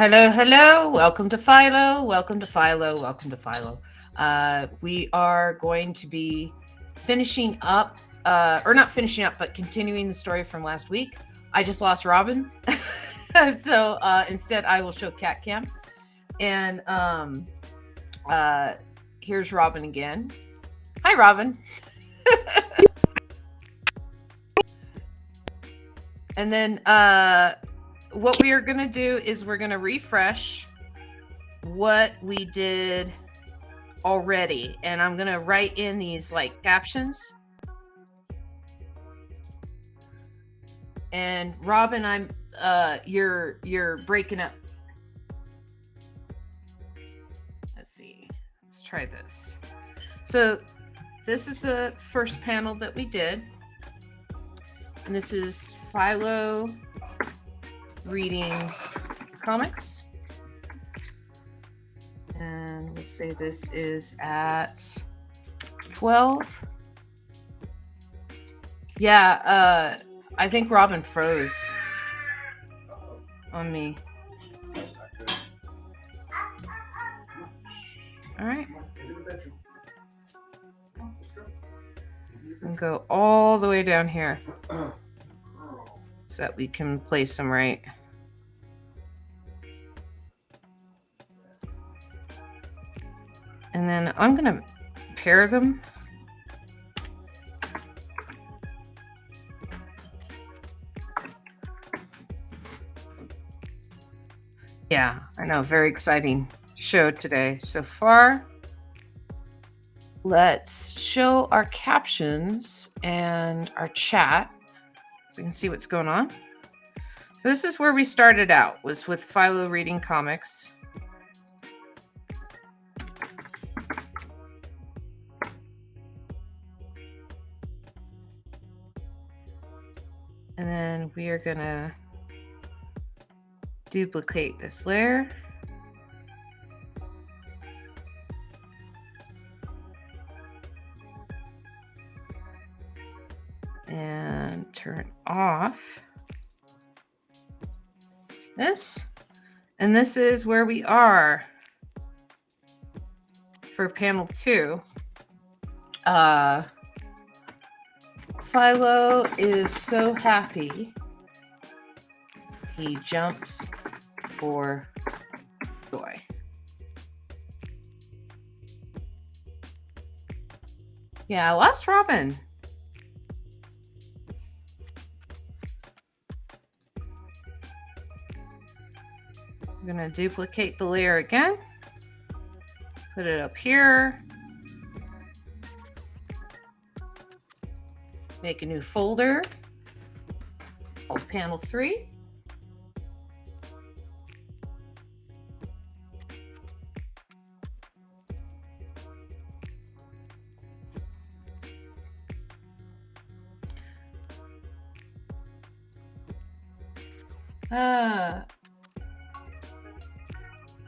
Hello, hello. Welcome to Philo. Welcome to Philo. Welcome to Philo. We are going to be finishing up, or not finishing up, but continuing the story from last week. I just lost Robin. So instead, I will show Cat Cam. And here's Robin again. Hi, Robin. And then what we are going to do is we're going to refresh what we did already, and I'm going to write in these like captions. And Robin, I'm you're breaking up. Let's see. Let's try this. So this is the first panel that we did. And this is Philo reading comics. And let's say this is at 12. Yeah, I think Robin froze on me. All right. And go all the way down here so that we can place them right. And then I'm going to pair them. Yeah, I know. Very exciting show today so far. Let's show our captions and our chat so you can see what's going on. So this is where we started out, was with Philo reading comics. And then we are going to duplicate this layer. And turn off this. And this is where we are for panel 2. Philo is so happy. He jumps for joy. Yeah, I lost Robin. I'm going to duplicate the layer again. Put it up here. Make a new folder called Panel 3.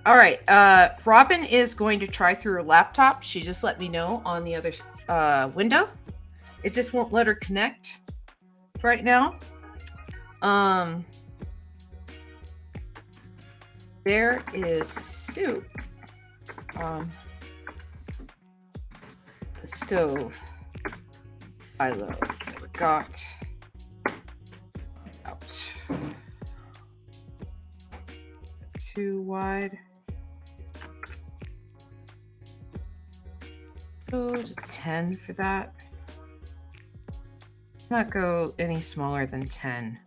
All right. Robin is going to try through her laptop. She just let me know on the other window. It just won't let her connect right now. There is soup on the stove. Philo forgot out. Too wide. Go to 10 for that. Let's not go any smaller than 10.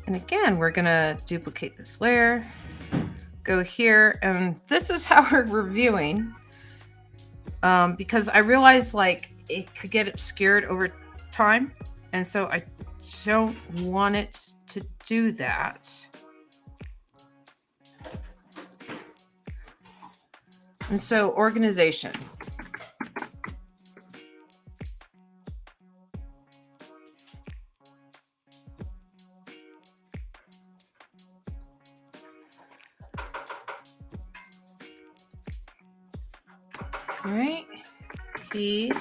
And again, we're gonna duplicate this layer, go here, and this is how we're reviewing. Because I realized like it could get obscured over time, and so I don't want it to do that. And so organization. All right. He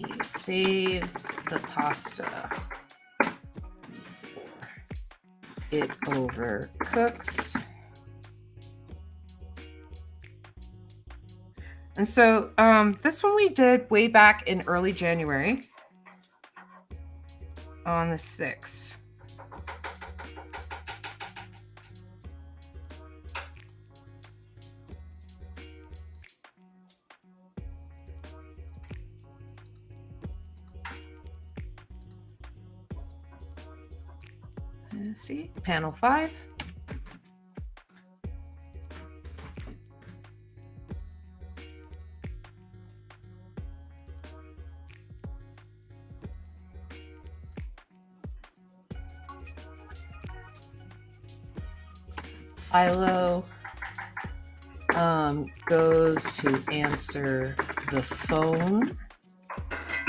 he saves the pasta before it overcooks. And so this one we did way back in early January on the 6th. Let's see, panel 5. Philo goes to answer the phone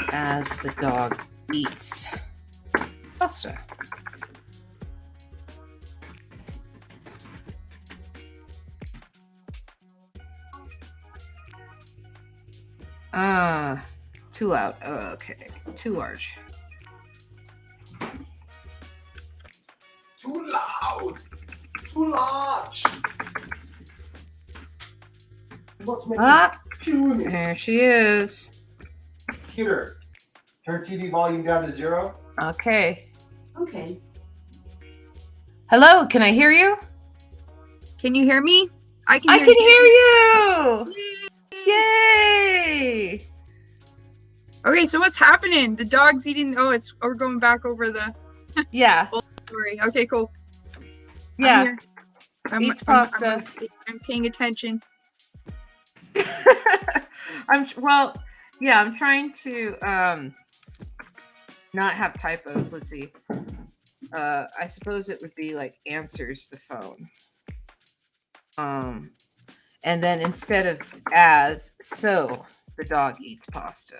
as the dog eats pasta. Too loud. Okay, too large. Too loud. Too large. You must make a tune. There she is. Computer, turn TV volume down to 0. Okay. Okay. Hello, can I hear you? Can you hear me? I can hear you. Yay! Okay, so what's happening? The dog's eating. Oh, we're going back over the Yeah. story. Okay, cool. Yeah. I'm Eats pasta. I'm paying attention. I'm trying to not have typos. Let's see. I suppose it would be like answers the phone. And then instead of so the dog eats pasta.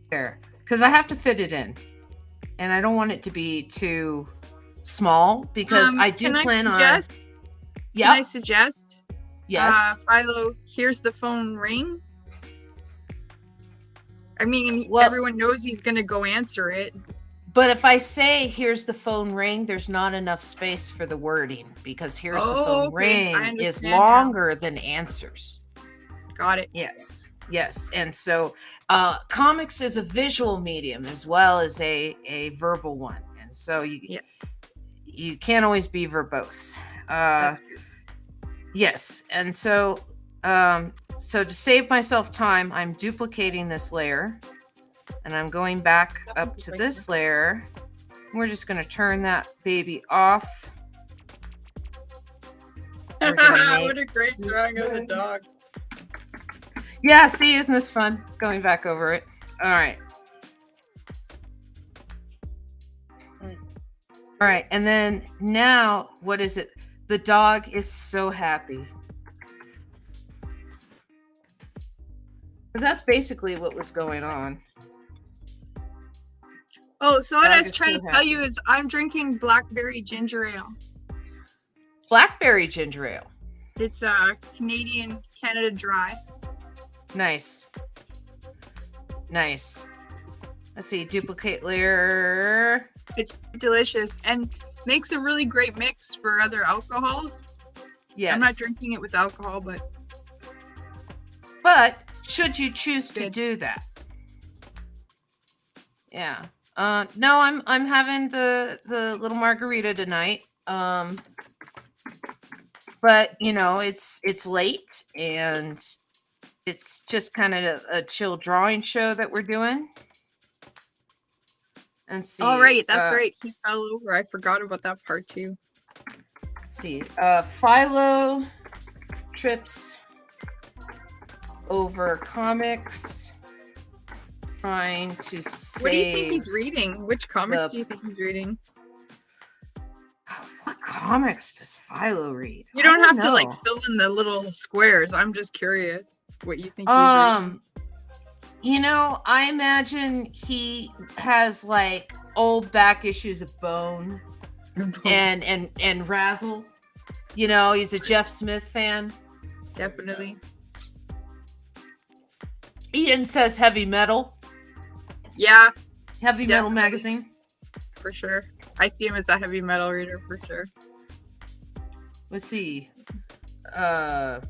There. Because I have to fit it in. And I don't want it to be too small because I do plan on. Can I suggest? Yes. Philo, here's the phone ring. I mean, Well, everyone knows he's gonna go answer it. But if I say here's the phone ring, there's not enough space for the wording because here's the phone ring is longer than answers. Got it. Yes. And so comics is a visual medium as well as a verbal one. And so you can't always be verbose. That's true. Yes. And so so to save myself time, I'm duplicating this layer. And I'm going back up to this layer. We're just going to turn that baby off. What a great drawing of the dog. Yeah, see, isn't this fun? Going back over it. All right. All right, and then now, what is it? The dog is so happy. Because that's basically what was going on. Oh, so what I was trying to tell you is I'm drinking blackberry ginger ale. Blackberry ginger ale. It's Canadian Canada Dry. Nice. Let's see, duplicate layer. It's delicious and makes a really great mix for other alcohols. Yes. I'm not drinking it with alcohol, but should you choose to do that? Yeah. No, I'm having the little margarita tonight. But you know, it's late and it's just kind of a chill drawing show that we're doing. And see. All right, that's right. He fell over. I forgot about that part too. Let's see. Philo trips over comics, trying to save. What do you think he's reading? Which comics do you think he's reading? What comics does Philo read? You don't have to like fill in the little squares. I'm just curious what you think he's reading. You know, I imagine he has like old back issues of Bone and Razzle. You know, he's a Jeff Smith fan. Definitely. Ian says heavy metal. Yeah, Heavy metal Definitely. magazine. for sure. I see him as a heavy metal reader for sure. Let's see. Probably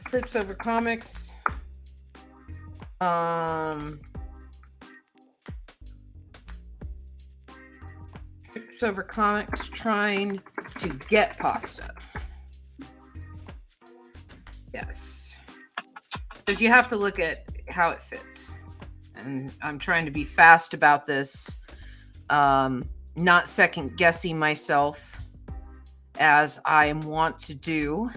flips over comics. Flips over comics trying to get pasta. Yes. Because you have to look at how it fits. And I'm trying to be fast about this. Not second guessing myself as I want to do.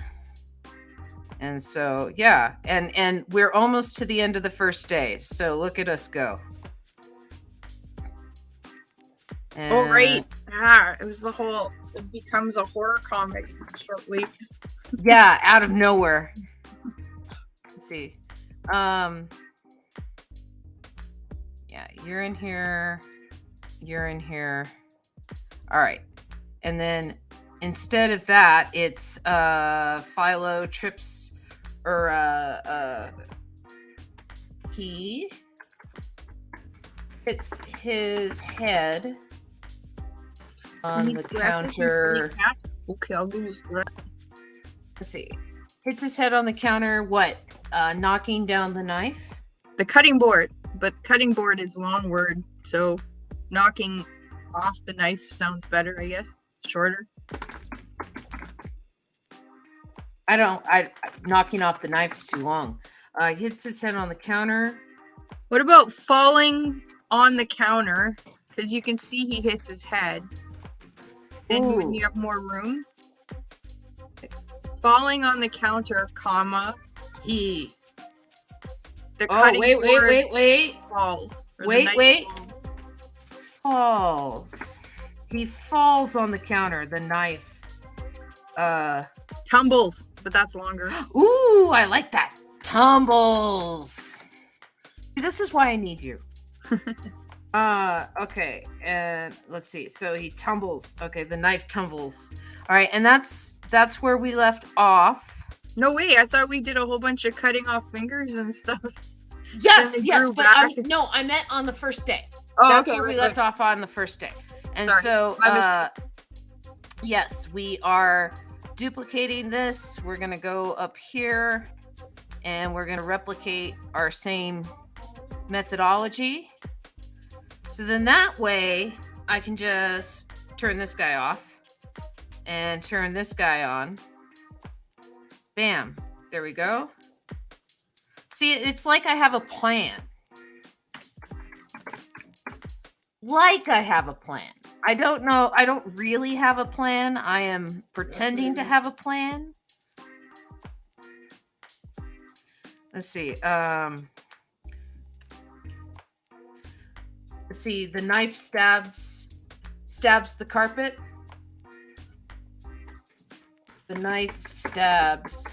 And so, yeah, and we're almost to the end of the first day. So look at us go. And Oh right, it was the whole. It becomes a horror comic shortly. yeah, out of nowhere. Let's see. Yeah, you're in here. You're in here. All right. And then instead of that, it's Philo trips or he hits his head on the counter. Okay, I'll give you glasses. Let's see. Hits his head on the counter. What? Knocking down the knife? The cutting board, but cutting board is long word, so knocking off the knife sounds better, I guess. It's shorter. Knocking off the knife is too long. Hits his head on the counter. What about falling on the counter? Because you can see he hits his head. Then when you have more room. Falling on the counter, comma. He. The cutting board wait. falls. Wait. Falls. He falls on the counter. The knife. Tumbles, but that's longer. Ooh, I like that. Tumbles. This is why I need you. Okay, and let's see. So he tumbles. Okay, the knife tumbles. All right, and that's where we left off. No way, I thought we did a whole bunch of cutting off fingers and stuff. Yes, but I meant on the first day. Oh, that's okay, where we left off on the first day. And Sorry, so, my yes, we are duplicating this. We're going to go up here and we're going to replicate our same methodology. So then that way I can just turn this guy off and turn this guy on. Bam. There we go. See, it's like I have a plan. I don't know. I don't really have a plan. I am pretending to have a plan. Let's see. Let's see. The knife stabs the carpet. The knife stabs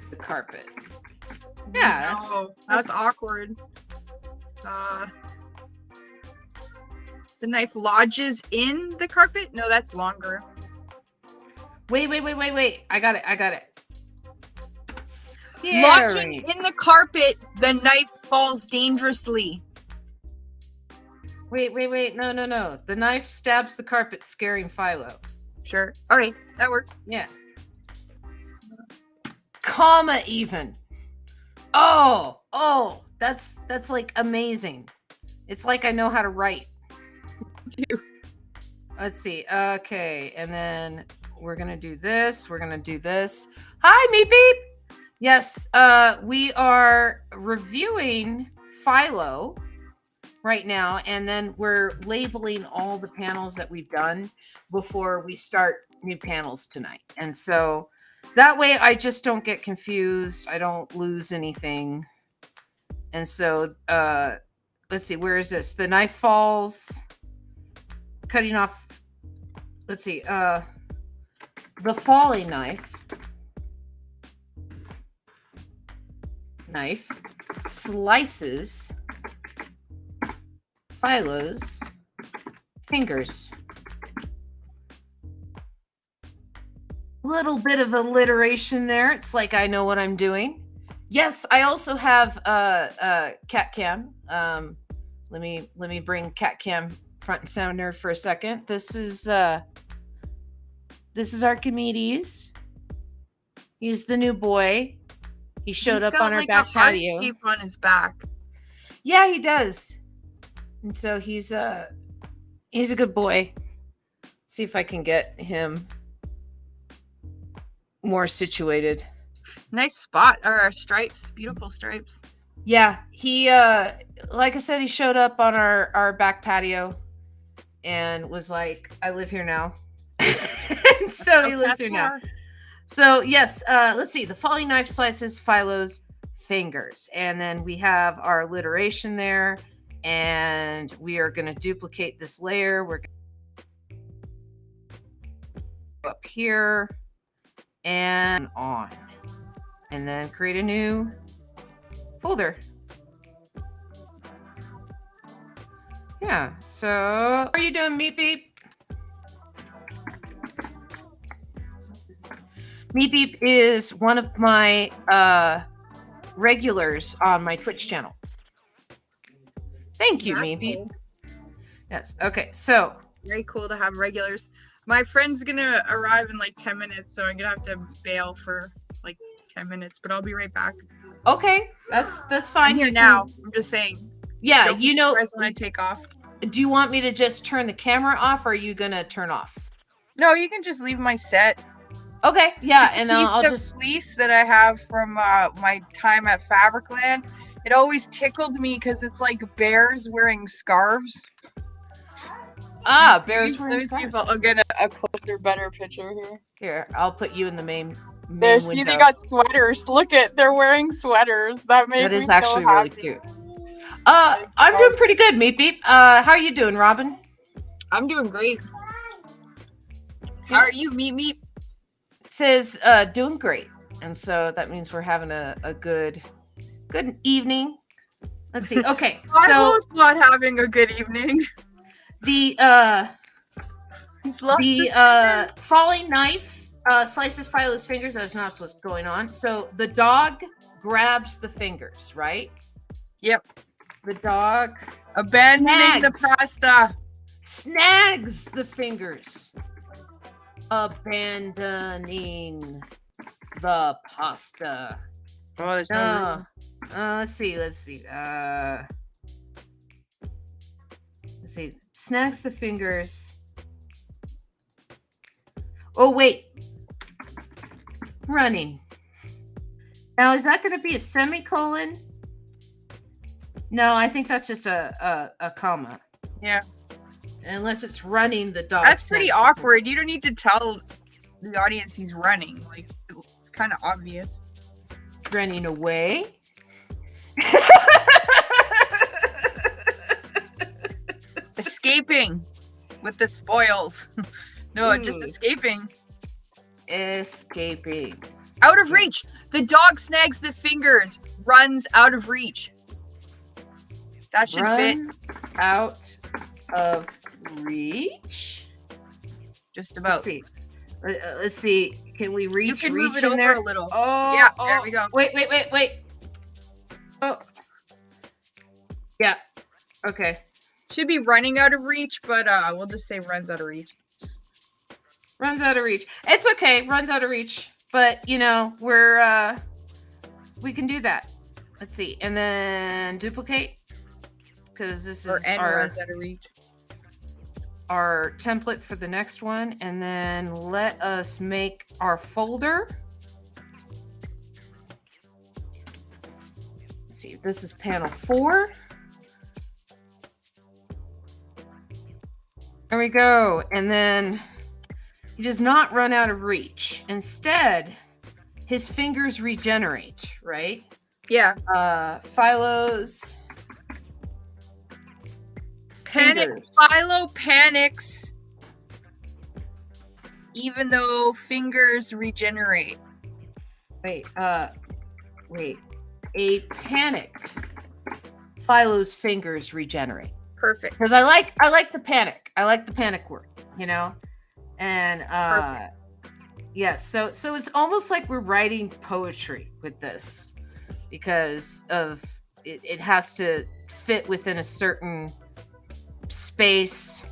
the carpet. Yeah, that's awkward. The knife lodges in the carpet? No, that's longer. Wait. I got it. Scary. Lodging in the carpet, the knife falls dangerously. Wait. No. The knife stabs the carpet, scaring Philo. Sure. Okay, that works. Yeah. Comma even. Oh, that's like amazing. It's like I know how to write. Let's see. Okay, and then we're gonna do this. Hi, Meep Beep. Yes, we are reviewing Philo right now, and then we're labeling all the panels that we've done before we start new panels tonight. And so that way I just don't get confused. I don't lose anything. And so let's see, where is this? The knife falls, cutting off. Let's see, the falling knife slices Philo's fingers. little bit of alliteration there. It's like I know what I'm doing. Yes, I also have cat cam. Let me bring cat cam front and center for a second. This is Archimedes. He's the new boy. He showed up on our like back a heart patio. shape on his back. Yeah, he does. And so he's a good boy. See if I can get him more situated. Nice spot. Or stripes. Beautiful stripes. Yeah, he like I said, he showed up on our back patio and was like, I live here now. And so he lives here now. So yes, let's see. The falling knife slices Philo's fingers. And then we have our alliteration there. And we are going to duplicate this layer. We're going to go up here and on. And then create a new folder. Yeah, so how are you doing, Meat Beep? Meat Beep is one of my regulars on my Twitch channel. Thank you, Meat Beep. Cool. Yes, okay, so. Very cool to have regulars. My friend's gonna arrive in like 10 minutes, so I'm gonna have to bail for like 10 minutes, but I'll be right back. Okay, that's fine. I'm here now. I'm just saying. Yeah, Don't be surprised when I take off. Do you want me to just turn the camera off, or are you gonna turn off? No, you can just leave my set. Okay, yeah, and I'll just fleece that I have from my time at Fabricland. It always tickled me because it's like bears wearing scarves. Bears wearing scarves. scarves. I'll get a closer, better picture here. Here, I'll put you in the main There, see, window. they got sweaters. Look at, they're wearing sweaters. That made me is actually so really happy. cute. I'm doing pretty good, Meat Beep. How are you doing, Robin? I'm doing great. How are you, Meat? Says doing great, and so that means we're having a good evening. Let's see. Okay, so Philo's not having a good evening. the falling knife slices Philo's fingers. That's not what's going on. So the dog grabs the fingers, right? Yep. The dog abandoning the pasta. Snags the fingers. Abandoning the pasta. Oh, there's no room. Let's see. Snags the fingers. Oh, wait. Running. Now, is that going to be a semicolon? No, I think that's just a comma. Yeah. Unless it's running, the dog. That's pretty awkward. You don't need to tell the audience he's running. Like, it's kind of obvious. Running away. Escaping with the spoils. No, just escaping. Escaping. Out of reach. The dog snags the fingers. Runs out of reach. That should Runs out of reach. Just about. Let's see. Let's see. Can we reach? You can reach move it in over there? a little. Oh, yeah. There we go. Wait. Oh. Yeah. Okay. Should be running out of reach, but we'll just say runs out of reach. Runs out of reach. It's okay. Runs out of reach. But you know, we can do that. Let's see. And then duplicate. Because this is runs out of reach. Our template for the next one, and then let us make our folder. Let's see, this is panel 4. There we go. And then he does not run out of reach. Instead, his fingers regenerate, right? Yeah. Philo's fingers. Philo panics even though fingers regenerate. Wait. A panicked Philo's fingers regenerate. Perfect. Because I like the panic. I like the panic word, you know? And Perfect. Yes, so it's almost like we're writing poetry with this because of it has to fit within a certain space.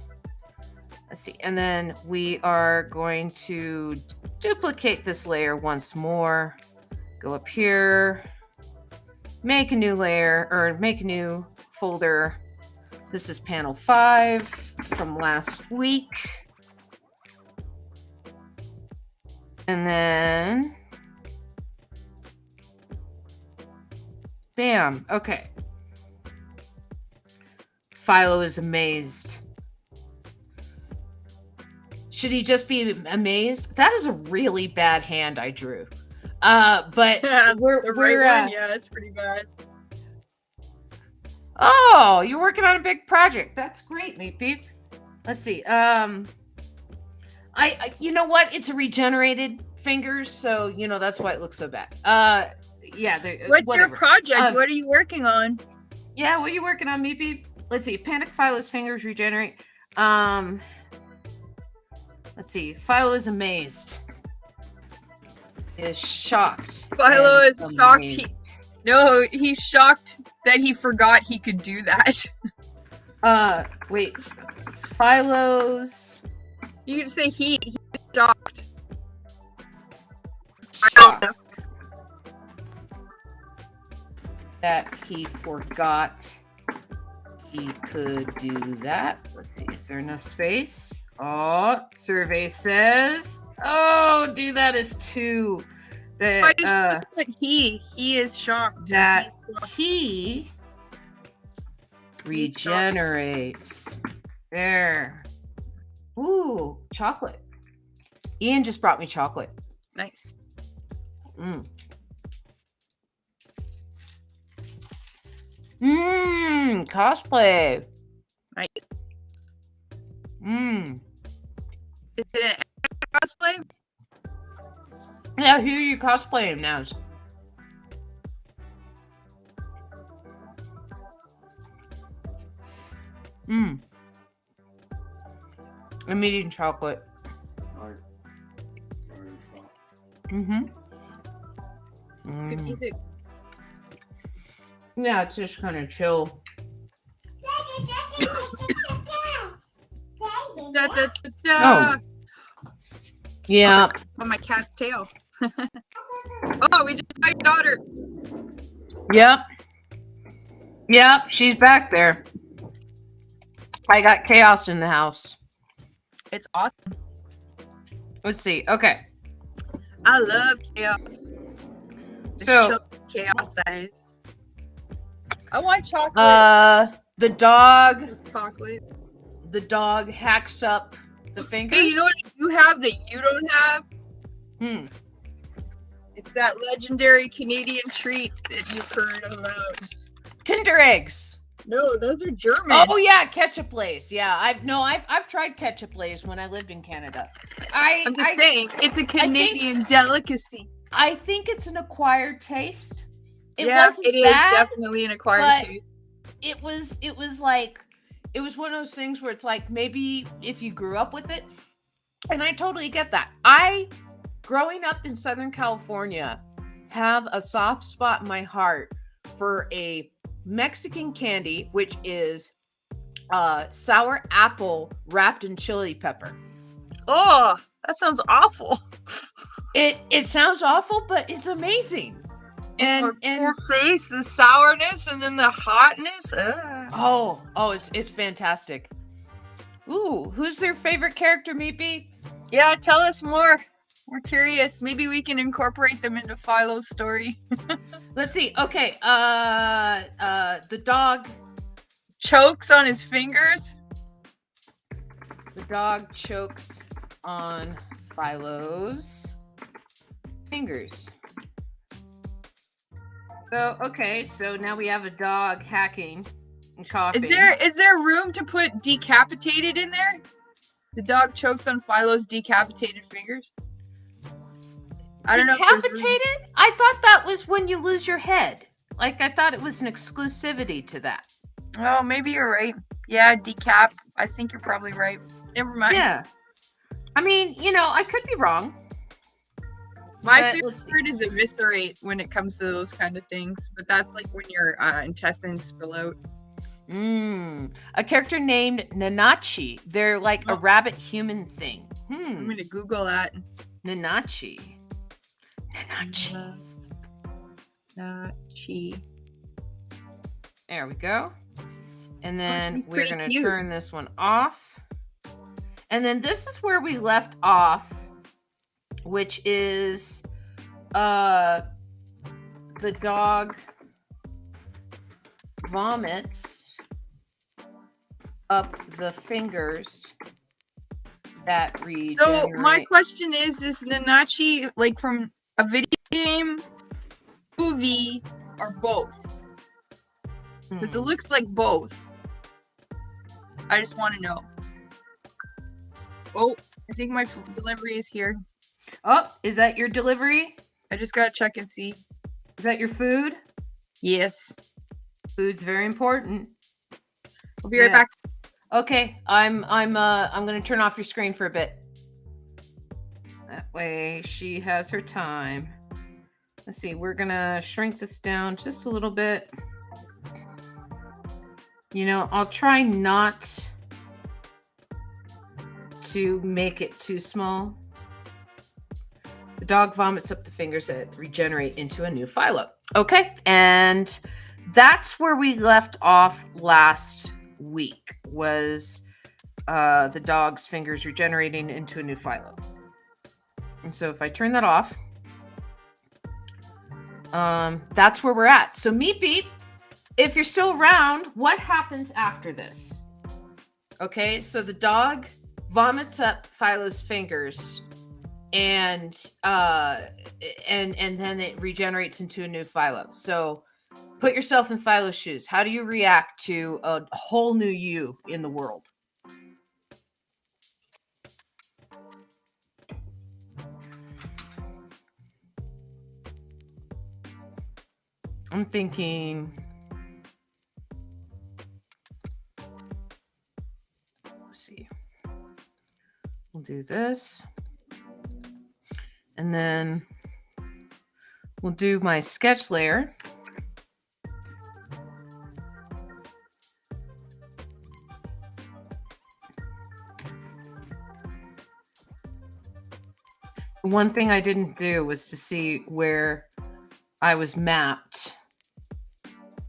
Let's see. And then we are going to duplicate this layer once more. Go up here, make a new layer or make a new folder. This is panel 5 from last week. And then bam. Okay. Philo is amazed. Should he just be amazed? That is a really bad hand I drew. But Yeah, we're yeah, it's pretty bad. Oh, you're working on a big project. That's great, Meat Peep. Let's see. I you know what? It's a regenerated fingers, so you know that's why it looks so bad. Yeah. What's whatever. your project? What are you working on? Yeah, what are you working on, Meat Peep? Let's see. Panic Philo's fingers regenerate. Let's see. Philo is amazed. Is shocked. Philo and is shocked. amazed. He's shocked that he forgot he could do that. Wait. Philo's You can say he's shocked. shocked that he forgot he could do that. Let's see. Is there enough space? Oh, survey says. Oh, do that is 2. But he is shocked That he's shocked. he regenerates. There. Ooh, chocolate. Ian just brought me chocolate. Nice. Cosplay. Nice. Is it an cosplay? Yeah, who are you cosplaying now? I'm eating chocolate. It's good music. Yeah, it's just kind of chill. Da, da, da, da. Yeah. On my cat's tail. Oh, we just saw your daughter. Yep, she's back there. I got chaos in the house. It's awesome. Let's see. Okay. I love chaos. So, Chaos, that is. I want chocolate. the dog Chocolate. The dog hacks up the fingers. Hey, you know what you have that you don't have? It's that legendary Canadian treat that you've heard about. Kinder eggs. No, those are German. Oh yeah, ketchup lays. Yeah, I've tried ketchup lays when I lived in Canada. I'm just saying, it's a Canadian delicacy. I think it's an acquired taste. It is definitely an acquired taste. It was like it was one of those things where it's like maybe if you grew up with it, and I totally get that. I, growing up in Southern California, have a soft spot in my heart for a Mexican candy, which is sour apple wrapped in chili pepper. Oh, that sounds awful. It sounds awful, but it's amazing. And your face, the sourness, and then the hotness. It's fantastic. Ooh, who's their favorite character, Meepy? Yeah, tell us more. We're curious. Maybe we can incorporate them into Philo's story. Let's see. Okay. The dog chokes on his fingers. The dog chokes on Philo's fingers. So okay, so now we have a dog hacking and coughing. Is there room to put decapitated in there? The dog chokes on Philo's decapitated fingers. I don't know. Decapitated? I thought that was when you lose your head. Like I thought it was an exclusivity to that. Oh, maybe you're right. Yeah, decap. I think you're probably right. Never mind. Yeah. I mean, I could be wrong. My But favorite let's see. word is eviscerate when it comes to those kind of things, but that's like when your intestines spill out. A character named Nanachi. They're like a Oh. rabbit human thing. I'm gonna Google that. Nanachi. Nanachi. Nanachi. There we go. And then she's we're pretty going to cute. turn this one off. And then this is where we left off, which is the dog vomits up the fingers that regenerate. So my question is Nanachi like from a video game, movie, or both? Because it looks like both. I just want to know. Oh, I think my delivery is here. Oh, is that your delivery? I just gotta check and see. Is that your food? Yes. Food's very important. I'll be right back. Okay, I'm gonna turn off your screen for a bit. That way she has her time. Let's see, we're gonna shrink this down just a little bit. You know, I'll try not to make it too small. The dog vomits up the fingers that regenerate into a new Philo. Okay, and that's where we left off last week, was the dog's fingers regenerating into a new Philo. And so if I turn that off, that's where we're at. So Meat Beep, if you're still around, what happens after this? Okay, so the dog vomits up Philo's fingers, and then it regenerates into a new Philo. So put yourself in Philo's shoes. How do you react to a whole new you in the world? I'm thinking, let's see. We'll do this. And then we'll do my sketch layer. One thing I didn't do was to see where I was mapped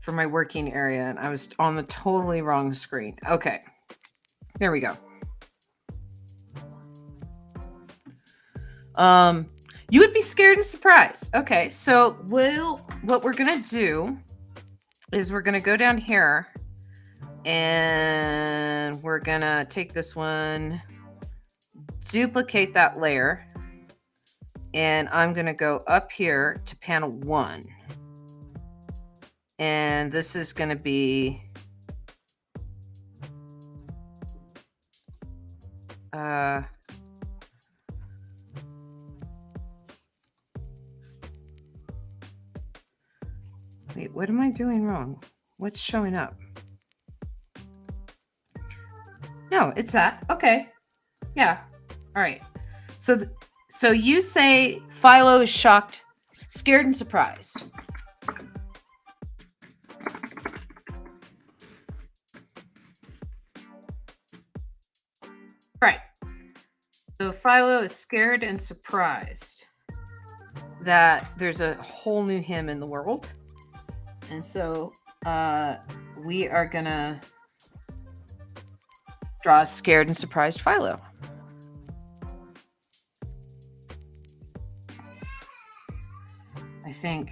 for my working area, and I was on the totally wrong screen. Okay, there we go. You would be scared and surprised. Okay, so what we're gonna do is we're gonna go down here, and we're gonna take this one, duplicate that layer, and I'm gonna go up here to panel 1. And this is going to be wait, what am I doing wrong? What's showing up? No, it's that. Okay. Yeah. All right. So you say Philo is shocked, scared, and surprised. Right. So Philo is scared and surprised that there's a whole new him in the world. And so we are going to draw a scared and surprised Philo. I think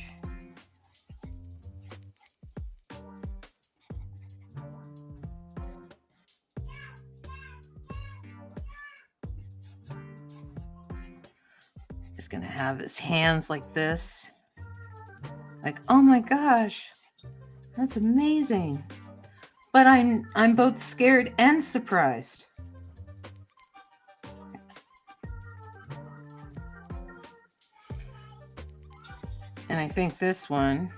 he's going to have his hands like this. Like, oh my gosh, that's amazing. But I'm both scared and surprised. And I think this one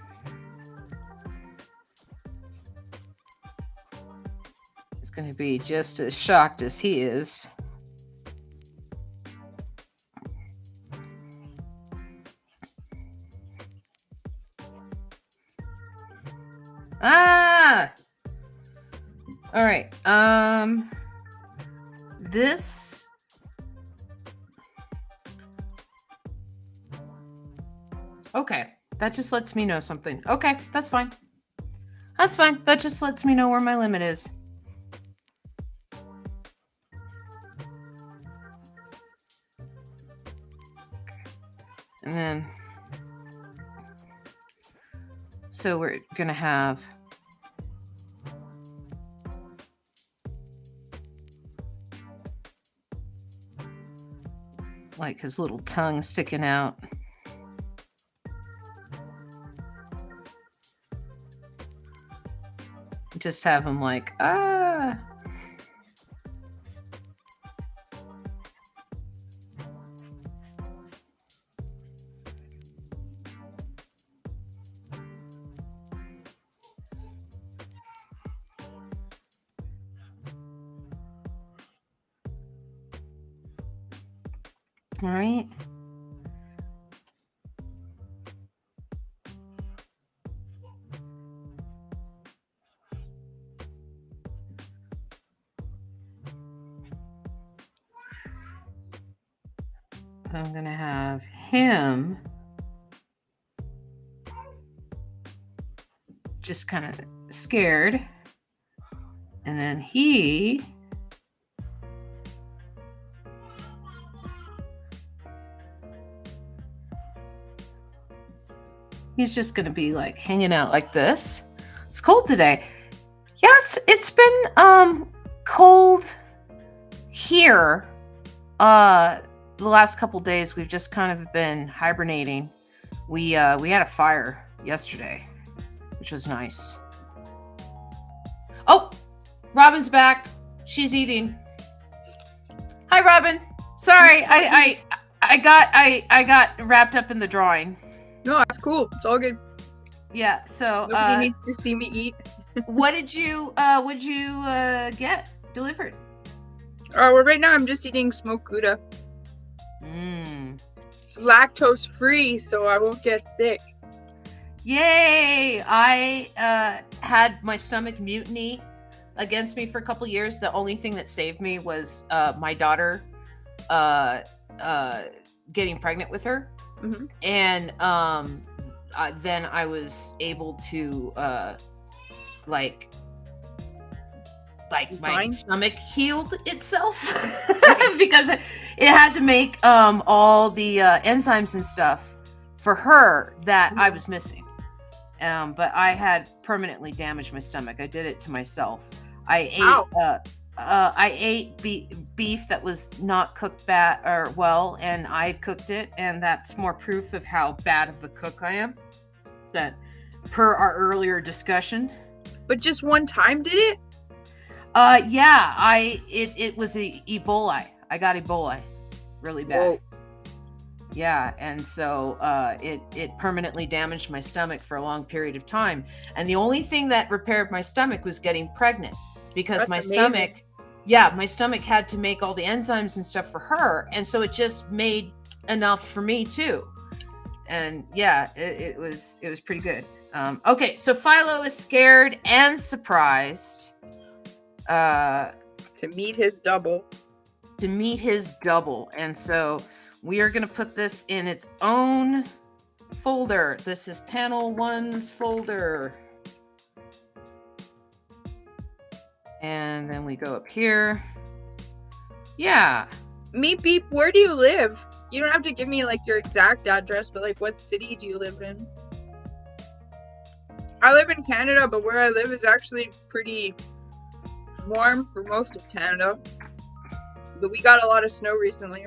is going to be just as shocked as he is. Ah! All right. This... Okay. That just lets me know something. Okay, that's fine. That's fine. That just lets me know where my limit is. And then... So we're going to have... like his little tongue sticking out. Just have him like, ah. All right. I'm going to have him just kind of scared. And then he's just going to be like hanging out like this. It's cold today. Yeah, it's been cold here. The last couple days we've just kind of been hibernating. We had a fire yesterday, which was nice. Oh, Robin's back. She's eating. Hi, Robin. Sorry, I got wrapped up in the drawing. No, that's cool. It's all good. Yeah. So nobody needs to see me eat. what did you get delivered? Well, right now I'm just eating smoked Gouda. It's lactose free, so I won't get sick. Yay! I had my stomach mutiny against me for a couple years. The only thing that saved me was my daughter getting pregnant with her. Mm-hmm. And then I was able to my stomach healed itself because it had to make all the enzymes and stuff for her that I was missing. But I had permanently damaged my stomach. I did it to myself. I ate beef that was not cooked well, and I had cooked it, and that's more proof of how bad of a cook I am. That, per our earlier discussion. But just one time, did it? Yeah, it was Ebola. I got Ebola, really bad. Whoa. Yeah, and so it permanently damaged my stomach for a long period of time. And the only thing that repaired my stomach was getting pregnant, because That's my amazing. my stomach had to make all the enzymes and stuff for her, and so it just made enough for me too. And yeah, it was pretty good. Okay, so Philo is scared and surprised To meet his double. And so we are going to put this in its own folder. This is panel 1's folder. And then we go up here. Yeah. Meep Beep, where do you live? You don't have to give me like your exact address, but like what city do you live in? I live in Canada, but where I live is actually pretty warm for most of Canada. But we got a lot of snow recently.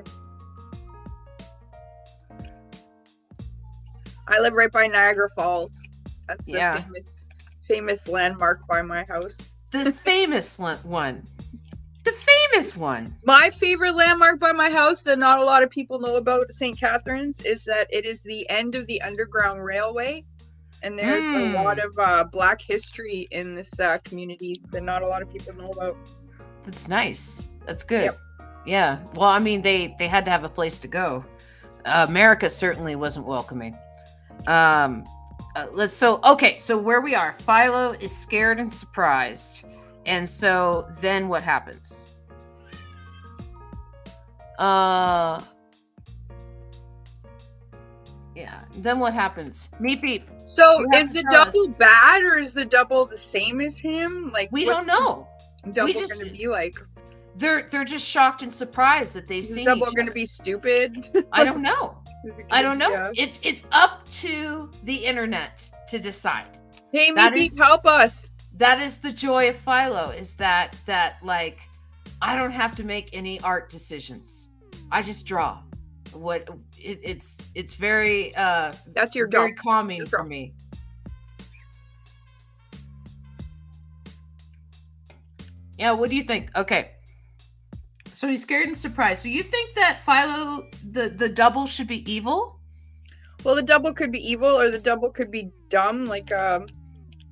I live right by Niagara Falls. That's the famous landmark by my house. The famous one. The famous one. My favorite landmark by my house that not a lot of people know about St. Catharines is that it is the end of the Underground Railway. And there's a lot of Black history in this community that not a lot of people know about. That's nice. That's good. Yep. Yeah. Well, I mean, they had to have a place to go. America certainly wasn't welcoming. So where we are, Philo is scared and surprised, and so then what happens? Yeah, then what happens? Meepy, So you have is to the tell us. double bad or is the double the same as him? Like We what's don't know. the double just- gonna be like? They're just shocked and surprised that they've Is the seen double each gonna other. be stupid? I don't know. Is it I gonna don't be, know. It's up to the internet to decide. Hey, That Meepy, is- help us. That is the joy of Philo, is that like I don't have to make any art decisions. I just draw. It's very That's your very job. calming Your for job. me. Yeah, what do you think? Okay. So he's scared and surprised. So you think that Philo, the double, should be evil? Well, the double could be evil, or the double could be dumb, like a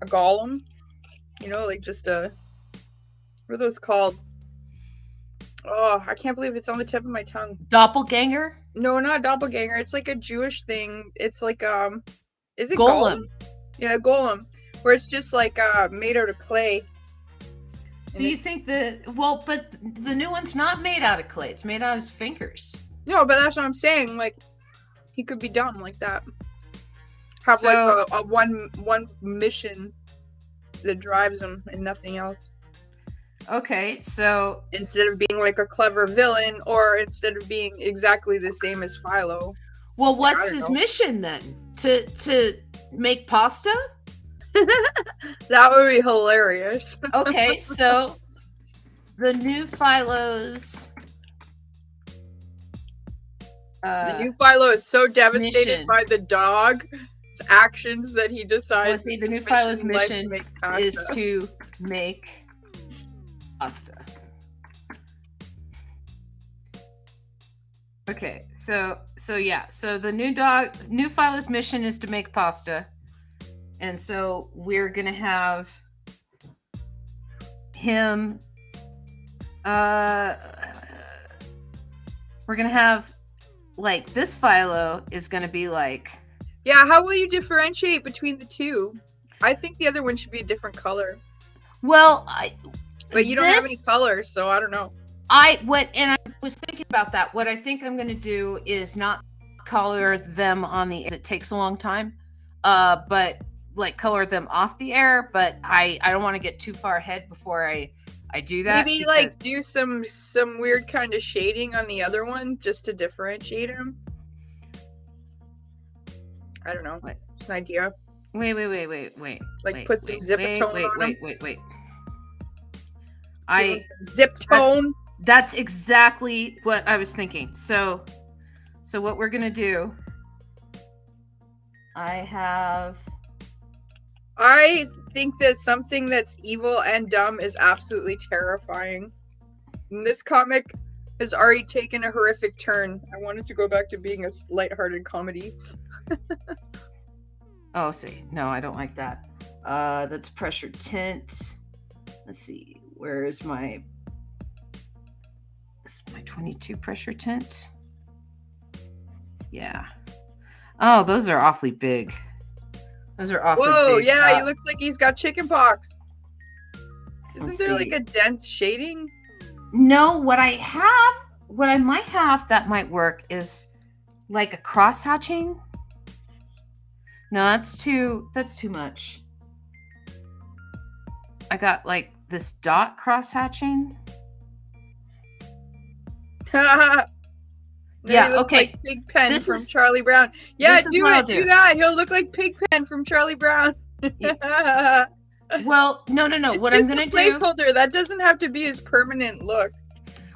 golem. You know, like just a. What are those called? Oh, I can't believe it's on the tip of my tongue. Doppelganger? No, not a doppelganger. It's like a Jewish thing. It's like is it Golem. Yeah, golem, where it's just like made out of clay. So you think but the new one's not made out of clay. It's made out of his fingers. No, but that's what I'm saying. Like, he could be dumb like that. Have So- like a one mission that drives him and nothing else. Okay, so Instead of being like a clever villain, or instead of being exactly the same as Philo. well, what's don't his know. mission then? To make pasta? That would be hilarious. Okay, so the new Philo's The new Philo is so devastated mission. by the dog's actions that he decides Well, see, it's the new his Philo's in life to mission make pasta. is to make pasta. Okay, so yeah, so the new Philo's mission is to make pasta, and so we're gonna have him. We're gonna have like this Philo is gonna be like. Yeah, how will you differentiate between the two? I think the other one should be a different color. Well, But you don't have any color, so I don't know. I was thinking about that. What I think I'm going to do is not color them on the. It takes a long time, but like color them off the air. But I don't want to get too far ahead before I do that. Maybe like do some weird kind of shading on the other one just to differentiate them. I don't know. What? Just an idea. Wait. Like put some zip-a-tone on them. Wait. Give 'em some zip That's- tone. That's exactly what I was thinking. So what we're gonna do? I think that something that's evil and dumb is absolutely terrifying. And this comic has already taken a horrific turn. I wanted to go back to being a lighthearted comedy. Oh, see, no, I don't like that. That's pressure tint. Let's see, where is my 22 pressure tint? Yeah. Oh, those are awfully big. Those are awfully Whoa, big. yeah, he looks like he's got chicken pox. Isn't Let's there see. like a dense shading? No, what I might have that might work is like a cross hatching. No, that's too much. I got like this dot cross hatching. Yeah, He looks okay. like Pigpen This from is- Charlie Brown. Yeah, this is do what I'll it. Do do. that. He'll look like Pigpen from Charlie Brown. Well, no. It's What I'm just gonna a do. placeholder. That doesn't have to be his permanent look.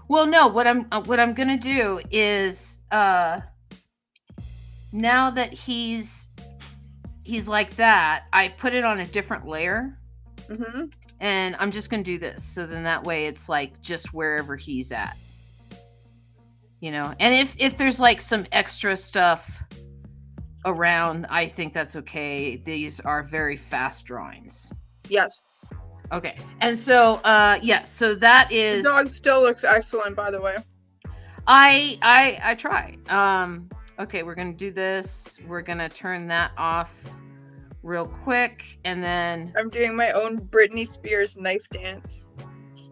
Well, no. What I'm gonna do is now that he's like that, I put it on a different layer, Mm-hmm. and I'm just gonna do this. So then that way it's like just wherever he's at, you know. And if there's like some extra stuff around, I think that's okay. These are very fast drawings. Yes. Okay, and so yes, so that The is. dog still looks excellent, by the way. I try. Okay, we're gonna do this. We're gonna turn that off. real quick, and then I'm doing my own Britney Spears knife dance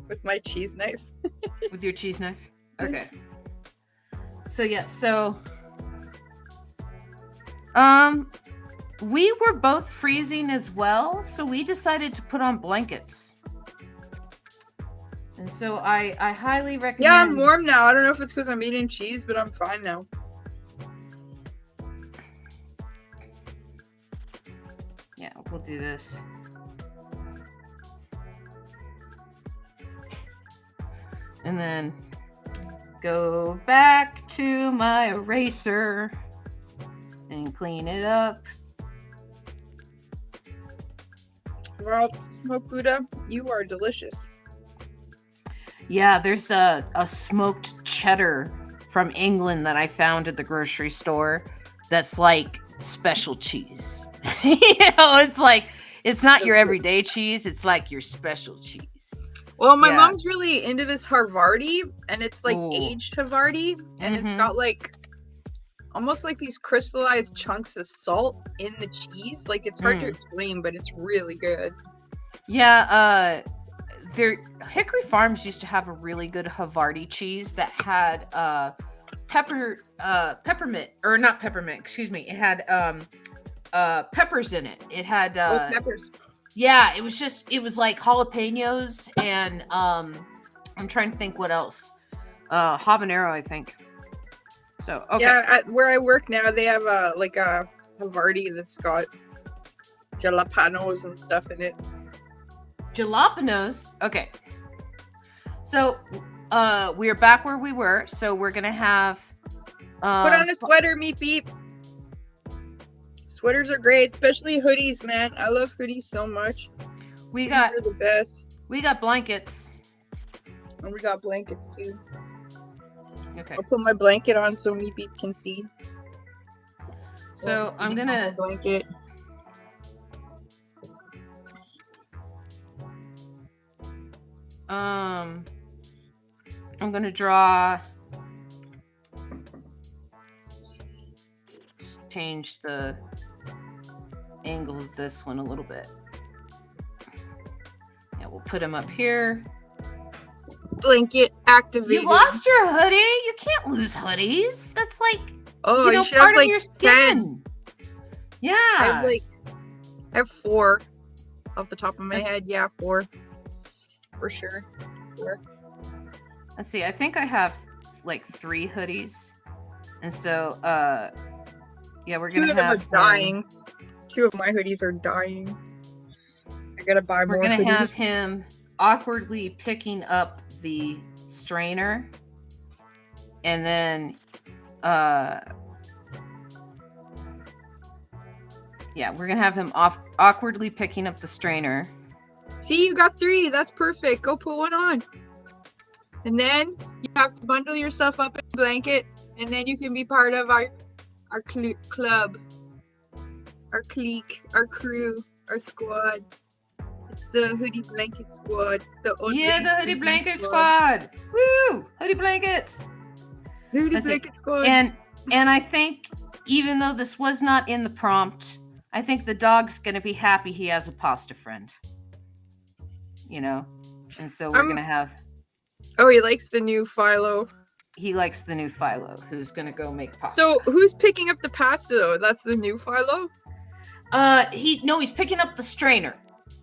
with my cheese knife. with your cheese knife. Okay. So yeah, so we were both freezing as well, so we decided to put on blankets. And so I highly recommend. Yeah, I'm warm now. I don't know if it's because I'm eating cheese, but I'm fine now. Yeah, we'll do this. And then go back to my eraser and clean it up. Well, smoked Gouda, you are delicious. Yeah, there's a smoked cheddar from England that I found at the grocery store that's like special cheese. It's like, it's not your everyday cheese, it's like your special cheese. Well, my Yeah. mom's really into this Havarti, and it's like Ooh. aged Havarti, and it's got like almost like these crystallized chunks of salt in the cheese. Like, it's hard to explain, but it's really good. Yeah, Hickory Farms used to have a really good Havarti cheese that had peppermint, or not peppermint, excuse me. It had peppers in it. It had peppers. Yeah, it was like jalapenos and I'm trying to think what else. Habanero, I think. So okay. Yeah, where I work now, they have a Havarti that's got jalapenos and stuff in it. Jalapenos. Okay. So we're back where we were. So we're gonna have put on a sweater, Meat Beep. Sweaters are great, especially hoodies, man. I love hoodies so much. Hoodies are the best. We got blankets. And we got blankets too. Okay. I'll put my blanket on so Meat Beep can see. So I'm gonna blanket. I'm gonna draw. Let's change the angle of this one a little bit. Yeah, we'll put him up here. Blanket activated. You lost your hoodie? You can't lose hoodies. That's like, you should part have of your skin. 10. Yeah. I have 4 off the top of my head. Yeah, 4. For sure. 4. Let's see. I think I have like 3 hoodies. And so, yeah, we're going to have... 2 of them are dying. 2 of my hoodies are dying. I gotta buy more. We're going to have him awkwardly picking up the strainer. And then, yeah, we're going to have him awkwardly picking up the strainer. See, you got 3. That's perfect. Go put one on. And then you have to bundle yourself up in a blanket, and then you can be part of our club, our clique, our crew, our squad. It's the hoodie blanket squad. The hoodie blanket squad. Woo! Hoodie blankets. Hoodie blanket squad. And I think even though this was not in the prompt, I think the dog's gonna be happy he has a pasta friend. And so we're gonna have. Oh, he likes the new Philo. He likes the new Philo, who's gonna go make pasta. So who's picking up the pasta though? That's the new Philo? He's picking up the strainer.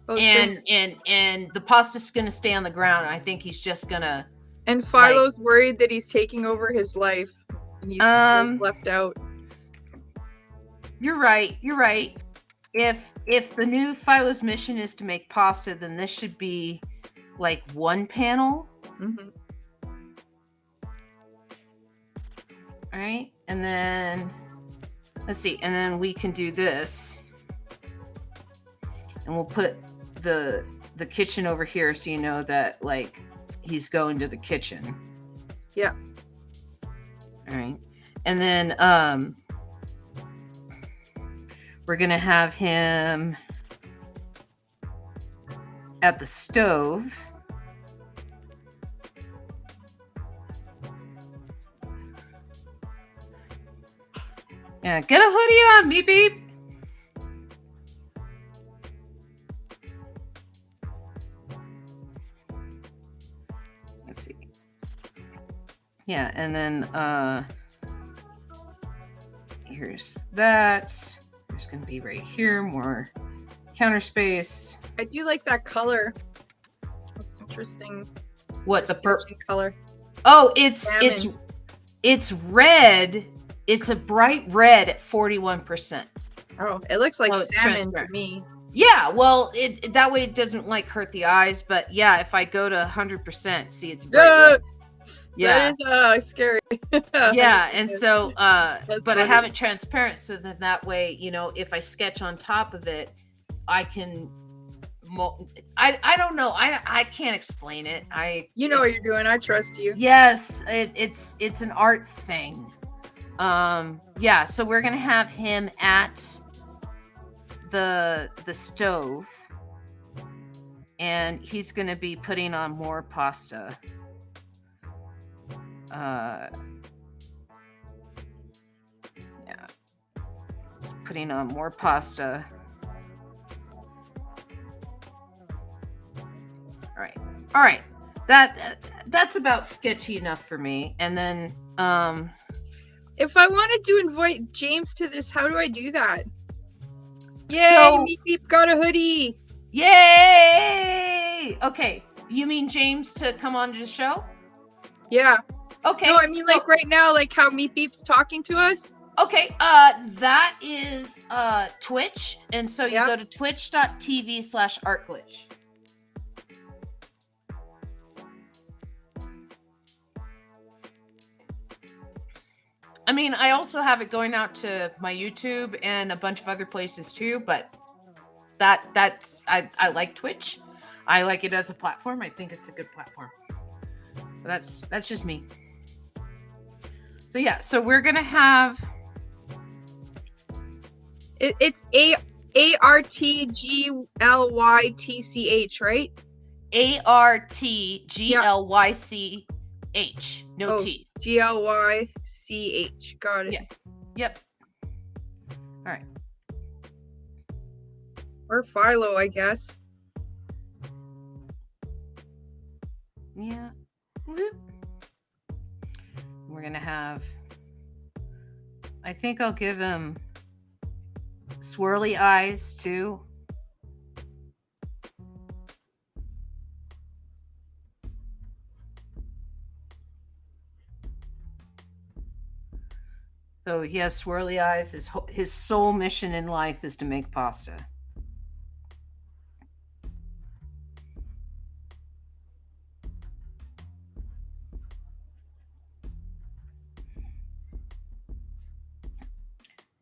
Oh, and the pasta's gonna stay on the ground. And I think he's just gonna. And Philo's worried that he's taking over his life. And he's left out. You're right. If the new Philo's mission is to make pasta, then this should be like one panel. Mm-hmm. All right, and then let's see, and then we can do this, and we'll put the kitchen over here so you know that like he's going to the kitchen. Yeah. All right, and then we're gonna have him at the stove. Yeah, get a hoodie on, Beep Beep. Yeah, and then here's that. There's gonna be right here more counter space. I do like that color. That's interesting. What, the purple color? Oh, it's Salmon. it's red. It's a bright red at 41%. Oh, it looks like Oh, it's salmon to transparent. me. Yeah, well, it that way it doesn't like hurt the eyes, but yeah, if I go to 100%, see it's bright red. Yeah. That is scary. Yeah, and so That's but I funny. have it transparent so that way, if I sketch on top of it, I can I don't know. I can't explain it. You know what you're doing. I trust you. Yes, it's an art thing. Yeah, so we're gonna have him at the stove, and he's gonna be putting on more pasta. Yeah, he's putting on more pasta. All right. That's about sketchy enough for me. And then If I wanted to invite James to this, how do I do that? Yay! So- Meep Beep got a hoodie. yay! Okay, you mean James to come on to the show? Yeah. Okay. No, I mean like right now, like how Meep Beep's talking to us. Okay, that is Twitch, and so you Yeah. go to twitch.tv/artglitch. I mean, I also have it going out to my YouTube and a bunch of other places too, but that's I like Twitch. I like it as a platform. I think it's a good platform. But that's just me. So yeah, so we're gonna have It's ARTGLYTCH, right? ARTGLYCH. No T. GLYCH. Got it. Yeah. Yep. All right. Or Philo, I guess. Yeah. Whoop. We're gonna have. I think I'll give him swirly eyes too. So he has swirly eyes. His sole mission in life is to make pasta.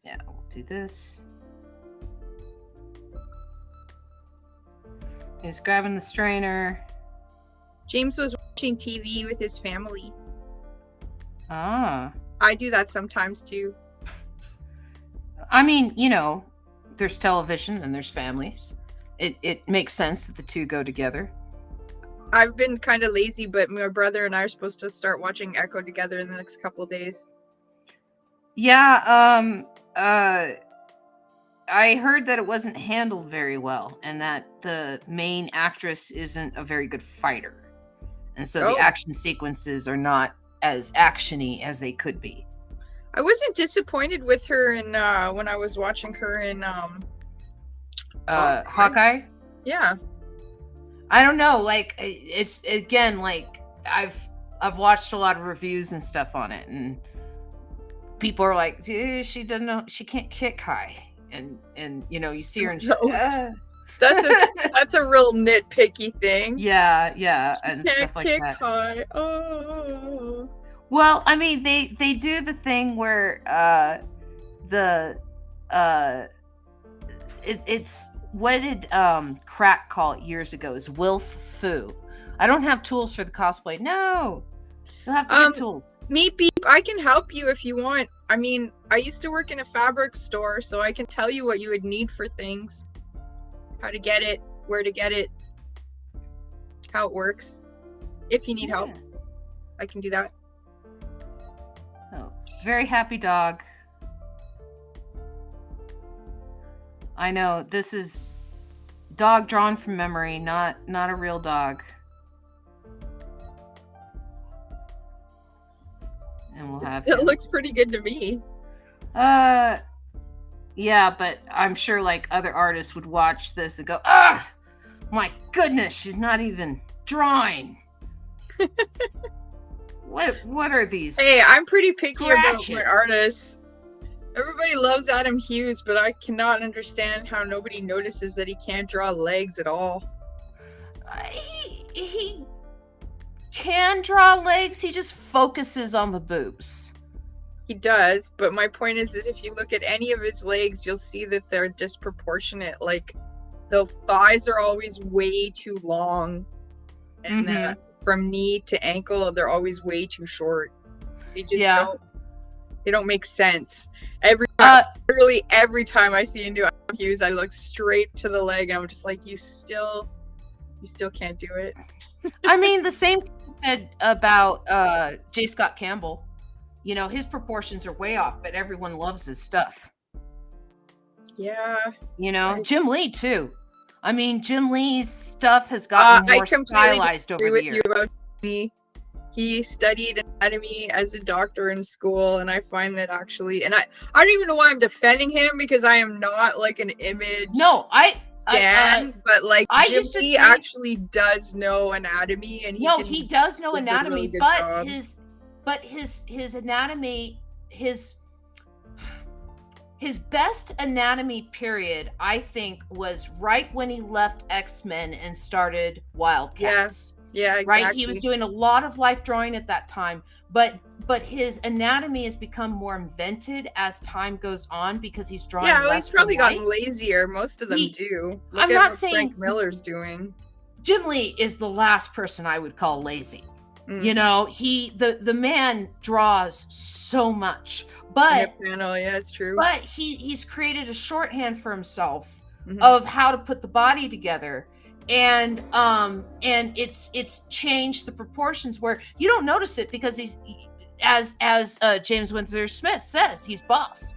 Yeah, we'll do this. He's grabbing the strainer. James was watching TV with his family. Ah. I do that sometimes too. I mean, there's television and there's families. It makes sense that the two go together. I've been kind of lazy, but my brother and I are supposed to start watching Echo together in the next couple of days. Yeah, I heard that it wasn't handled very well and that the main actress isn't a very good fighter. And so the action sequences are not as actiony as they could be. I wasn't disappointed with her in when I was watching her in Hawkeye? Yeah. I don't know, like it's again like I've watched a lot of reviews and stuff on it, and people are like, she doesn't know, she can't kick high, and you see her and that's a real nitpicky thing. yeah and Can't stuff like kick that. high. Oh. Well, I mean they do the thing where it's what did Crack call it years ago is Wilf Fu. I don't have tools for the cosplay. No. You'll have to get tools. Meep Beep, I can help you if you want. I mean, I used to work in a fabric store, so I can tell you what you would need for things. How to get it, where to get it, how it works. If you need help, I can do that. Oh, very happy dog. I know, this is dog drawn from memory, not a real dog. have It him. looks pretty good to me. Yeah, but I'm sure like other artists would watch this and go, "Ah, my goodness, she's not even drawing." What are these? Hey, I'm pretty picky about my Scratches. artists. Everybody loves Adam Hughes, but I cannot understand how nobody notices that he can't draw legs at all. He can draw legs. He just focuses on the boobs. He does, but my point is if you look at any of his legs, you'll see that they're disproportionate. Like, the thighs are always way too long, and from knee to ankle, they're always way too short. They just don't make sense. Literally every time I see a new Adam Hughes, I look straight to the leg, and I'm just like, you still can't do it. I mean, the same said about J. Scott Campbell. You know, his proportions are way off, but everyone loves his stuff. Yeah. You know, Jim Lee too. I mean, Jim Lee's stuff has gotten more stylized over the years. About me. He studied anatomy as a doctor in school, and I find that actually, and I don't even know why I'm defending him, because I am not like an image. No, but like Jim Lee actually does know anatomy, and he does know anatomy, really but his anatomy, his best anatomy period, I think, was right when he left X-Men and started Wildcats. Yeah, exactly. Right? He was doing a lot of life drawing at that time, but his anatomy has become more invented as time goes on because he's drawing less. Yeah, he's probably gotten lazier. Most of them do. Look at what Frank Miller's doing. Jim Lee is the last person I would call lazy. You know, the man draws so much, but it's true. But he's created a shorthand for himself of how to put the body together, and it's changed the proportions where you don't notice it because he's as James Windsor Smith says, he's boss.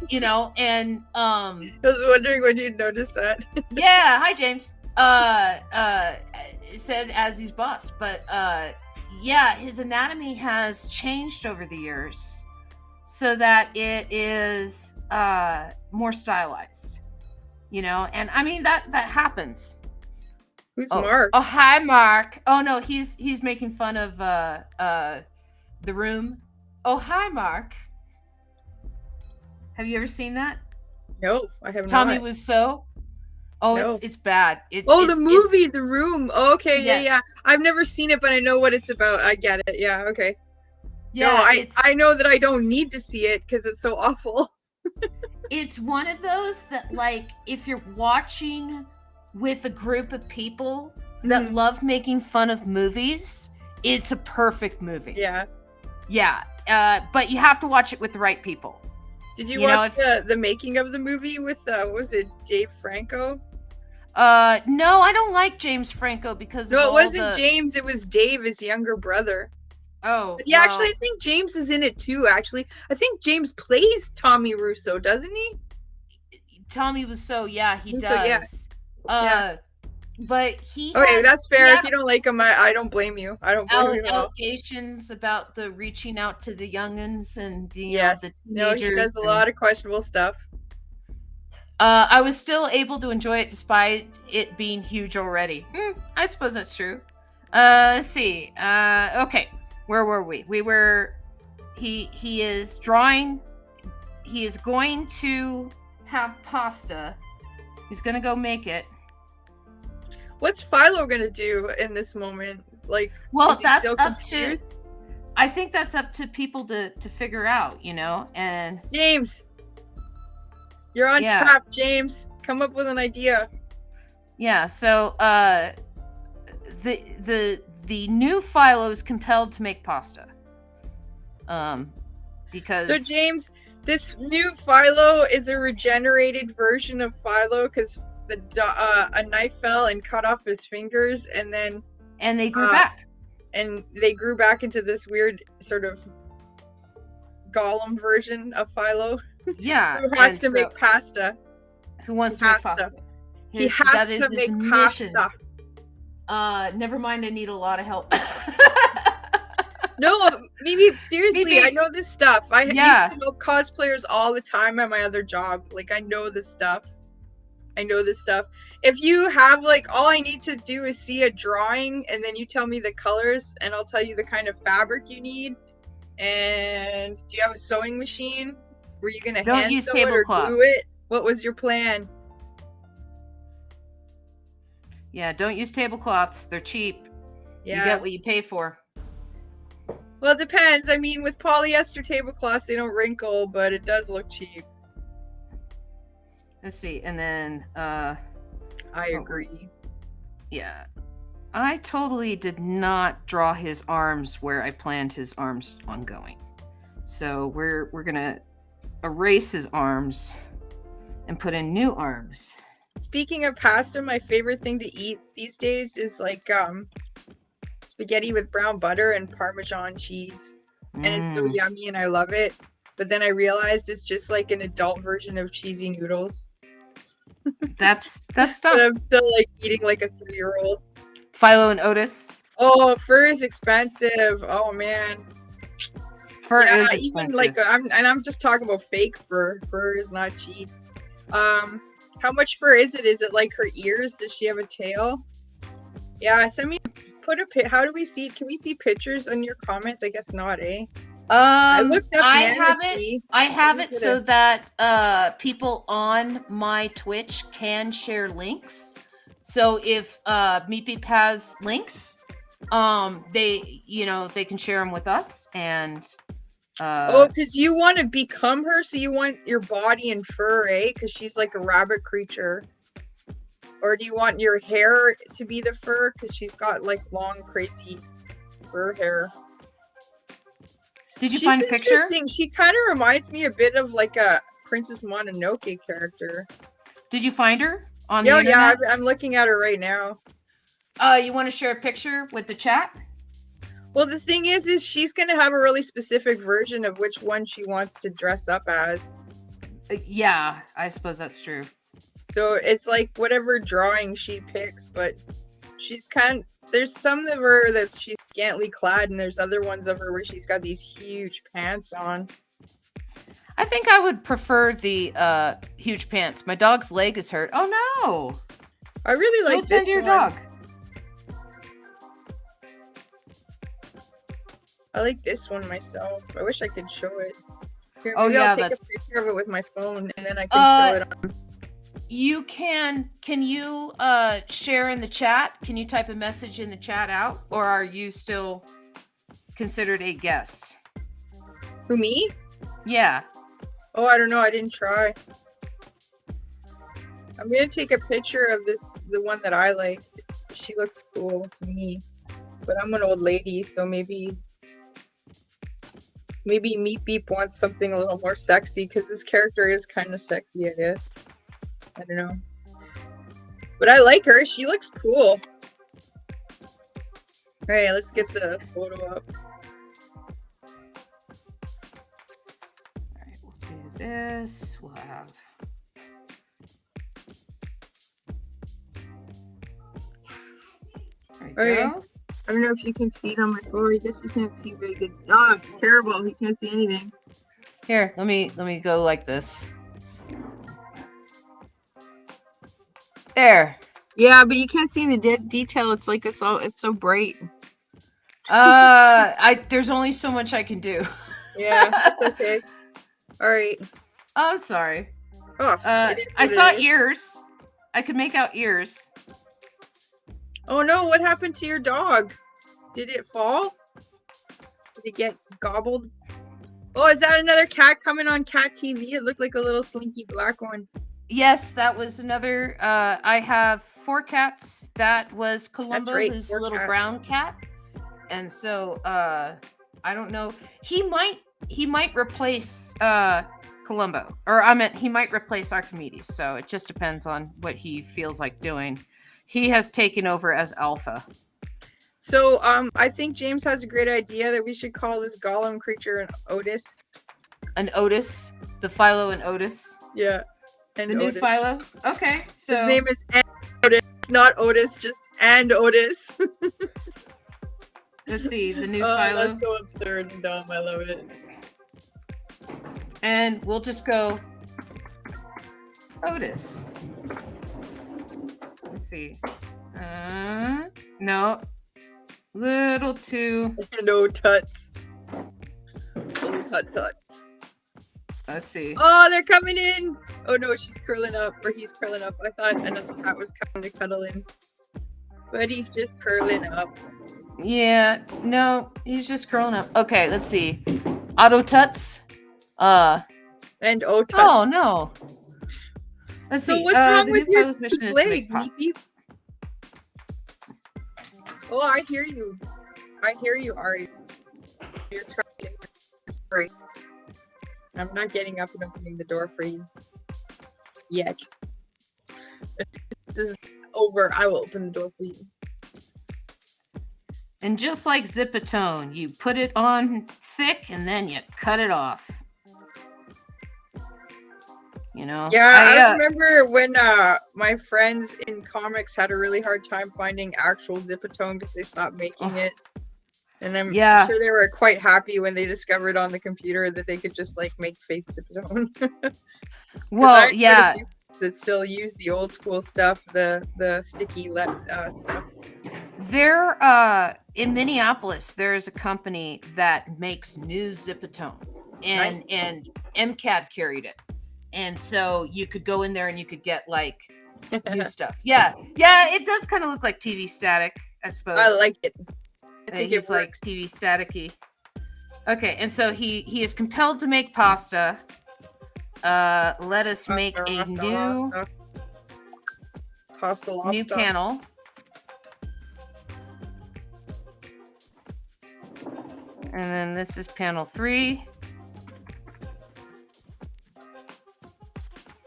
You know, and I was wondering when you'd notice that. Yeah, hi James. Said as he's boss, but yeah, his anatomy has changed over the years so that it is more stylized, you know. And I mean that happens. Who's Mark? Oh, hi Mark. Oh no, he's making fun of The Room. Oh, hi Mark. Have you ever seen that? No, I have not. Tommy Wiseau. Oh, no. It's bad. The movie, The Room. Oh, okay, yeah. I've never seen it, but I know what it's about. I get it. Yeah, okay. Yeah, no, I know that I don't need to see it because it's so awful. It's one of those that, like, if you're watching with a group of people that love making fun of movies, it's a perfect movie. Yeah. Yeah, but you have to watch it with the right people. Did you watch the making of the movie with was it Dave Franco? No, I don't like James Franco because it wasn't James, it was Dave, his younger brother. Oh, but yeah, actually, I think James is in it too. Actually, I think James plays Tommy Russo, doesn't he? Tommy Wiseau, yeah, he does. Yeah. But he. Okay, that's fair. If you don't like him, I don't blame you. I don't blame you at all. Allegations about the reaching out to the youngins and the the teenagers. No, he does a lot of questionable stuff. I was still able to enjoy it despite it being huge already. I suppose that's true. Let's see. Okay, where were we? We were. He is drawing. He is going to have pasta. He's gonna go make it. What's Philo gonna do in this moment? Like, well, that's up to. I think that's up to people to figure out, you know. And James, you're on top, James. Come up with an idea. Yeah. So, the new Philo is compelled to make pasta. Because. So James, this new Philo is a regenerated version of Philo because. A knife fell and cut off his fingers, and they grew back, and they grew back into this weird sort of Gollum version of Philo. Yeah, who has to make pasta? Who wants to make pasta? He has to make pasta. Never mind. I need a lot of help. No, Maybe seriously, Maybe- I know this stuff. I Yeah. used to help cosplayers all the time at my other job. Like I know this stuff. If you have like, all I need to do is see a drawing, and then you tell me the colors, and I'll tell you the kind of fabric you need. And do you have a sewing machine? Were you gonna Don't hand use sew it or glue tablecloths. it? What was your plan? Yeah, don't use tablecloths. They're cheap. Yeah. You get what you pay for. Well, it depends. I mean, with polyester tablecloths, they don't wrinkle, but it does look cheap. Let's see. And then, I agree. yeah. I totally did not draw his arms where I planned his arms on going. So we're gonna erase his arms and put in new arms. Speaking of pasta, my favorite thing to eat these days is like spaghetti with brown butter and Parmesan cheese. And it's so yummy and I love it. But then I realized it's just like an adult version of cheesy noodles. That's But stuff. I'm still like eating like a 3-year-old. Philo and Otis. Oh, fur is expensive. Oh man. Fur Yeah, is even expensive. like I'm just talking about fake fur. Fur is not cheap. How much fur is it? Is it like her ears? Does she have a tail? Yeah, send me how do we see? Can we see pictures in your comments? I guess not, eh? I looked up I have manatee. it. I have Look it at so it. that people on my Twitch can share links. So if Meat Beep has links, they can share them with us. And Oh, because you want to become her, so you want your body in fur, eh? Because she's like a rabbit creature. Or do you want your hair to be the fur? Because she's got like long, crazy fur hair. did you She's find a picture? interesting. She kind of reminds me a bit of like a Princess Mononoke character. Did you find her on Yeah, the internet? I'm looking at her right now. You want to share a picture with the chat? Well, the thing is she's gonna have a really specific version of which one she wants to dress up as. Yeah, I suppose that's true. So it's like whatever drawing she picks, but there's some of her that she's scantily clad, and there's other ones of her where she's got these huge pants on. I think I would prefer the huge pants. My dog's leg is hurt. Oh no! I really like Don't send this your one. dog. I like this one myself. I wish I could show it. Here, Oh, maybe yeah, I'll take that's- a picture of it with my phone, and then I can show it on. You can you share in the chat? Can you type a message in the chat out? Or are you still considered a guest? Who, me? Yeah. Oh, I don't know. I didn't try. I'm gonna take a picture of the one that I like. She looks cool to me. But I'm an old lady, so maybe Meat Beep wants something a little more sexy, because this character is kind of sexy, I guess. I don't know. But I like her. She looks cool. Alright, let's get the photo up. Alright, we'll do this. We'll have there we Okay. go. I don't know if you can see it on my phone. I guess you can't see very good. Oh, it's terrible. You can't see anything. Here, let me go like this. There. Yeah, but you can't see any detail. It's like it's so bright. There's only so much I can do. Yeah, that's okay. All right. Oh, sorry. Oh, it is I what it saw is. ears. I could make out ears. Oh no! What happened to your dog? Did it fall? Did it get gobbled? Oh, is that another cat coming on Cat TV? It looked like a little slinky black one. Yes, that was another. I have 4 cats. That was Columbo, right, who's 4 a little cats. brown cat. And so I don't know. He might replace Columbo, or I meant he might replace Archimedes. So it just depends on what he feels like doing. He has taken over as alpha. So I think James has a great idea that we should call this golem creature an Otis. An Otis, the Philo and Otis, Yeah. And the new Otis. Philo. Okay, so His name is Otis, not Otis, just and Otis. Let's see, the new Oh, Philo. that's so absurd and dumb. I love it. And we'll just go Otis. Let's see. No. Little too. No tuts. Oh, tuts. Let's see. Oh, they're coming in. Oh no, she's curling up, or he's curling up. I thought another cat was coming to cuddle in, but he's just curling up. Yeah, no, he's just curling up. Okay, let's see. Auto Tuts. And oh, tuts. Oh no. Let's So see. what's wrong the with new your Philo's mission is to make leg, pasta. Meepy? Oh, I hear you. I hear you, Ari. You're trying. Sorry. I'm not getting up and opening the door for you. Yet. If this is over, I will open the door for you. And just like Zipatone, you put it on thick and then you cut it off. You know? Yeah, I remember when my friends in comics had a really hard time finding actual Zipatone because they stopped making it. And I'm sure they were quite happy when they discovered on the computer that they could just like make fake Zipatone. Well, yeah. That still use the old school stuff, the sticky stuff. There, in Minneapolis, there's a company that makes new Zipatone, and Nice. and MCAD carried it, and so you could go in there and you could get like new stuff. Yeah, it does kind of look like TV static, I suppose. I like it. I think he's it like works. TV staticky. Okay, and so he is compelled to make pasta. Let us make a new panel. And then this is panel 3.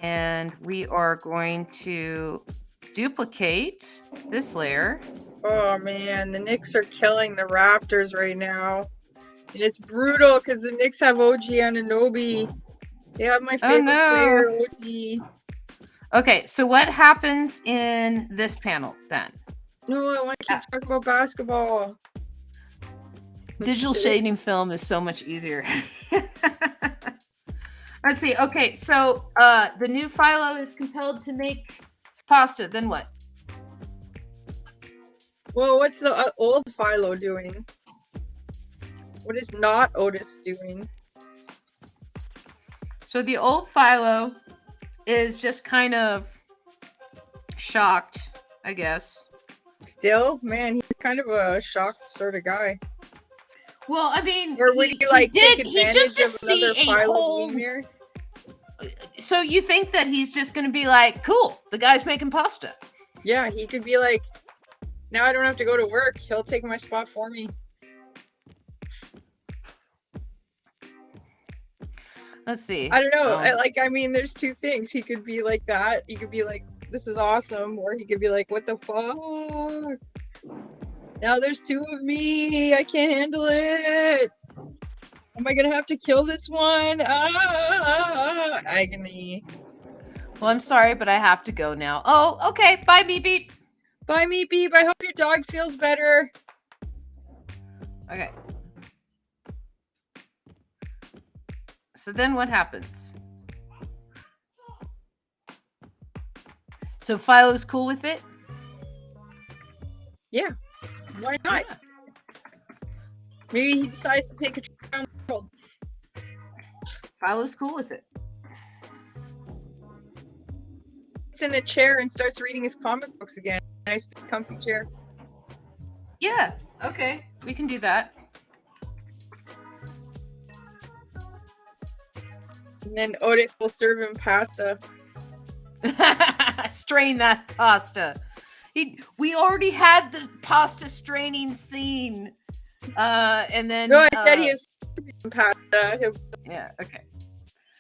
And we are going to duplicate this layer. Oh man, the Knicks are killing the Raptors right now. And it's brutal because the Knicks have OG Anunoby. They have my favorite player, OG. Okay, so what happens in this panel then? No, I want to keep talking about basketball. Digital shading film is so much easier. Let's see. Okay, so the new Philo is compelled to make pasta. Then what? Well, what's the old Philo doing? What is not Otis doing? So the old Philo is just kind of shocked, I guess. Still, man, he's kind of a shocked sort of guy. Well, I mean, or would you like take advantage just of another Philo whole... being there? So you think that he's just going to be like, cool, the guy's making pasta? Yeah, he could be like, now I don't have to go to work. He'll take my spot for me. Let's see. I don't know. I mean, there's two things. He could be like that. He could be like, this is awesome. Or he could be like, what the fuck? Now there's two of me. I can't handle it. Am I going to have to kill this one? Ah, agony. Well, I'm sorry, but I have to go now. Oh, okay. Bye, Meep Beep. Bye, Meep Beep. I hope your dog feels better. Okay. So then what happens? So Philo's cool with it? Yeah. Why not? Yeah. Maybe he decides to take a trip around the world. Philo's cool with it. Sits in a chair and starts reading his comic books again. Nice comfy chair. Yeah. Okay. We can do that. And then Otis will serve him pasta. Strain that pasta. We already had the pasta straining scene. And then no, I said he was serving pasta. Yeah, okay.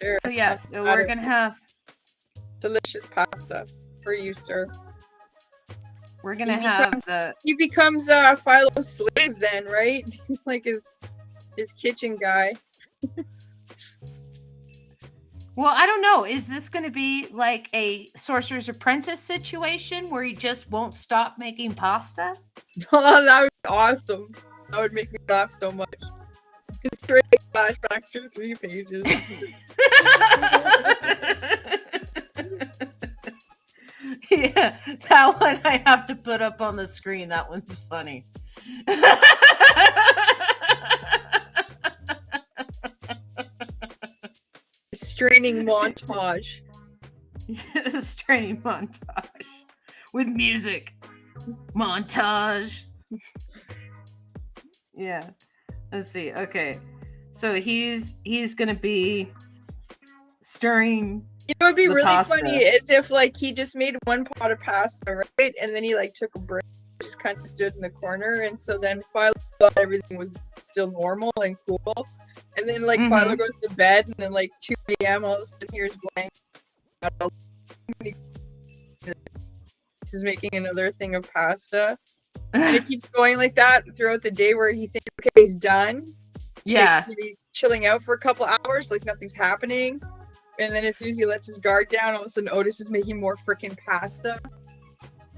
Sure. So yes, so we're gonna have delicious pasta for you, sir. We're gonna have he becomes Philo's slave then, right? He's like his kitchen guy. Well, I don't know. Is this going to be like a Sorcerer's Apprentice situation where he just won't stop making pasta? Oh, that was awesome. That would make me laugh so much. Just straight flashbacks through 3 pages. Yeah, that one I have to put up on the screen. That one's funny. Straining montage. Straining montage with music. Montage. Yeah. Let's see. Okay. So he's gonna be stirring. You know, it'd be the really pasta. funny is if like he just made one pot of pasta, right? And then he like took a break, just kind of stood in the corner, and so then Philo thought everything was still normal and cool. And then like Philo goes to bed, and then like 2 a.m. all of a sudden here's blank. He's making another thing of pasta, and it keeps going like that throughout the day, where he thinks, okay, he's done. Yeah. He's chilling out for a couple hours, like nothing's happening. And then as soon as he lets his guard down, all of a sudden Otis is making more freaking pasta.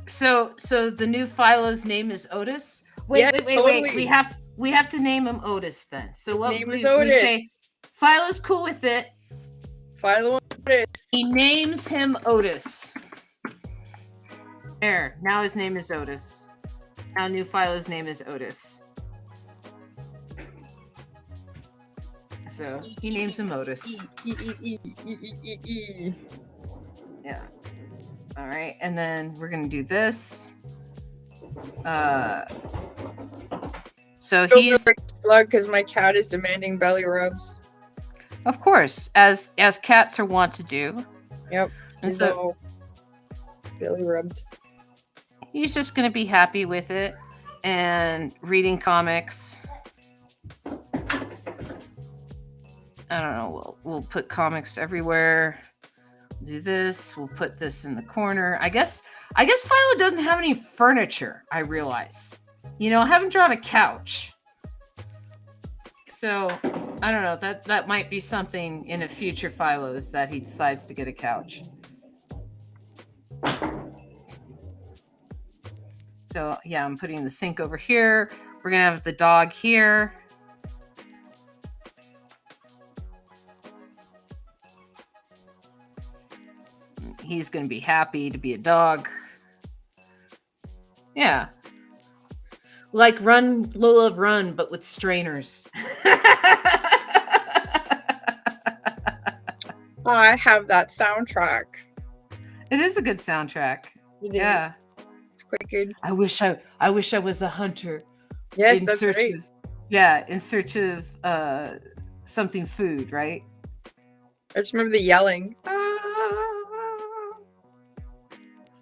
So the new Philo's name is Otis. Wait, Yes, wait. totally. We have to name him Otis then. So His what name we, is Otis. we say, Philo's cool with it. Philo and Otis. He names him Otis. There. Now his name is Otis. Now new Philo's name is Otis. So he names him Otis. Yeah. All right, and then we're gonna do this. So he's slug because my cat is demanding belly rubs. Of course, as cats are wont to do. Yep. And so belly rubbed. He's just gonna be happy with it and reading comics. I don't know. We'll put comics everywhere. Do this. We'll put this in the corner. I guess Philo doesn't have any furniture. I realize. I haven't drawn a couch. So I don't know. That might be something in a future Philo's that he decides to get a couch. So yeah, I'm putting the sink over here. We're gonna have the dog here. He's going to be happy to be a dog. Yeah. Like Run, Lola, Run, but with strainers. I have that soundtrack. It is a good soundtrack. It yeah. Is. It's quite good. I wish I was a hunter. Yes, that's right. In search of something food, right? I just remember the yelling.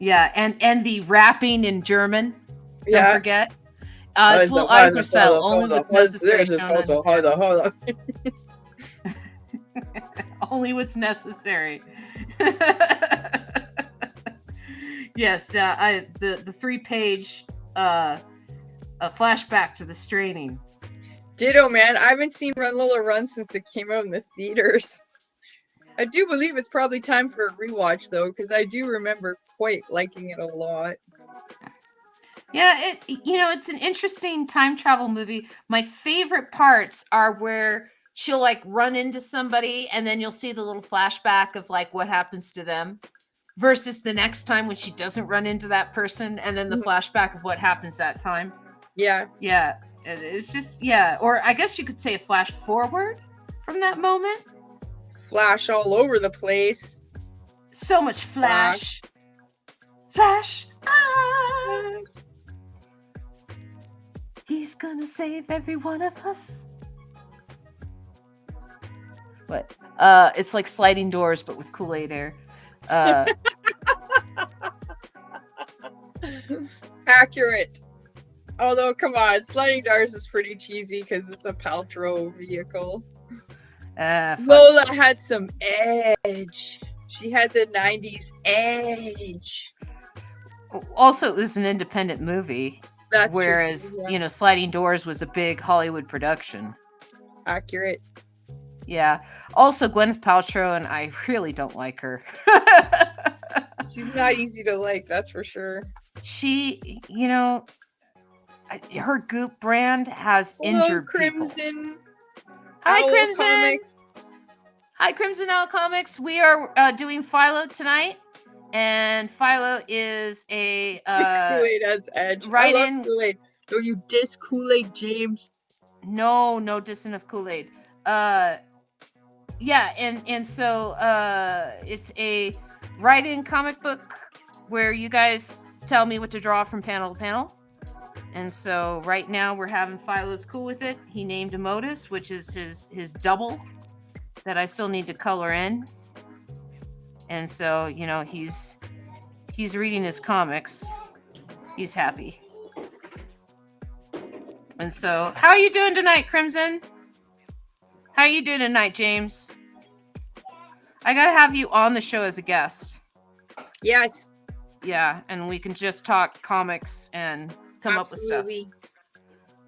Yeah, and the rapping in German. Yeah. Don't forget. Tool eyes or sell. Only what's necessary. Hold on. Only what's necessary. Yes, the 3-page a flashback to the straining. Ditto, man. I haven't seen Run Lola Run since it came out in the theaters. I do believe it's probably time for a rewatch though, because I do remember quite liking it a lot. Yeah, it's an interesting time travel movie. My favorite parts are where she'll like run into somebody and then you'll see the little flashback of like what happens to them versus the next time when she doesn't run into that person and then the flashback of what happens that time. Yeah. Yeah. It's just, yeah. Or I guess you could say a flash forward from that moment. Flash all over the place. So much flash. Flash. Ah. He's gonna save every one of us. What? It's like sliding doors, but with Kool-Aid air. Accurate. Although, come on, sliding doors is pretty cheesy because it's a Paltrow vehicle. Lola had some edge. She had the 90s edge. Also, it was an independent movie. That's whereas, true, yeah. Sliding Doors was a big Hollywood production. Accurate. Yeah. Also, Gwyneth Paltrow, and I really don't like her. She's not easy to like, that's for sure. She, her Goop brand has Hello, injured people. Crimson. Hi, Owl Crimson. Comics. Hi, Crimson Owl Comics. We are doing Philo tonight, and Philo is a Kool-Aid adds edge. I right love in. Kool-Aid. No, you diss Kool-Aid, James. No dissing of Kool-Aid. Yeah, and so it's a write-in comic book where you guys tell me what to draw from panel to panel. And so right now we're having Philo's cool with it. He named him Otis, which is his double that I still need to color in. And so, you know, he's reading his comics. He's happy. And so, how are you doing tonight, Crimson? How are you doing tonight, James? I gotta have you on the show as a guest. Yes. Yeah, and we can just talk comics and come up with stuff.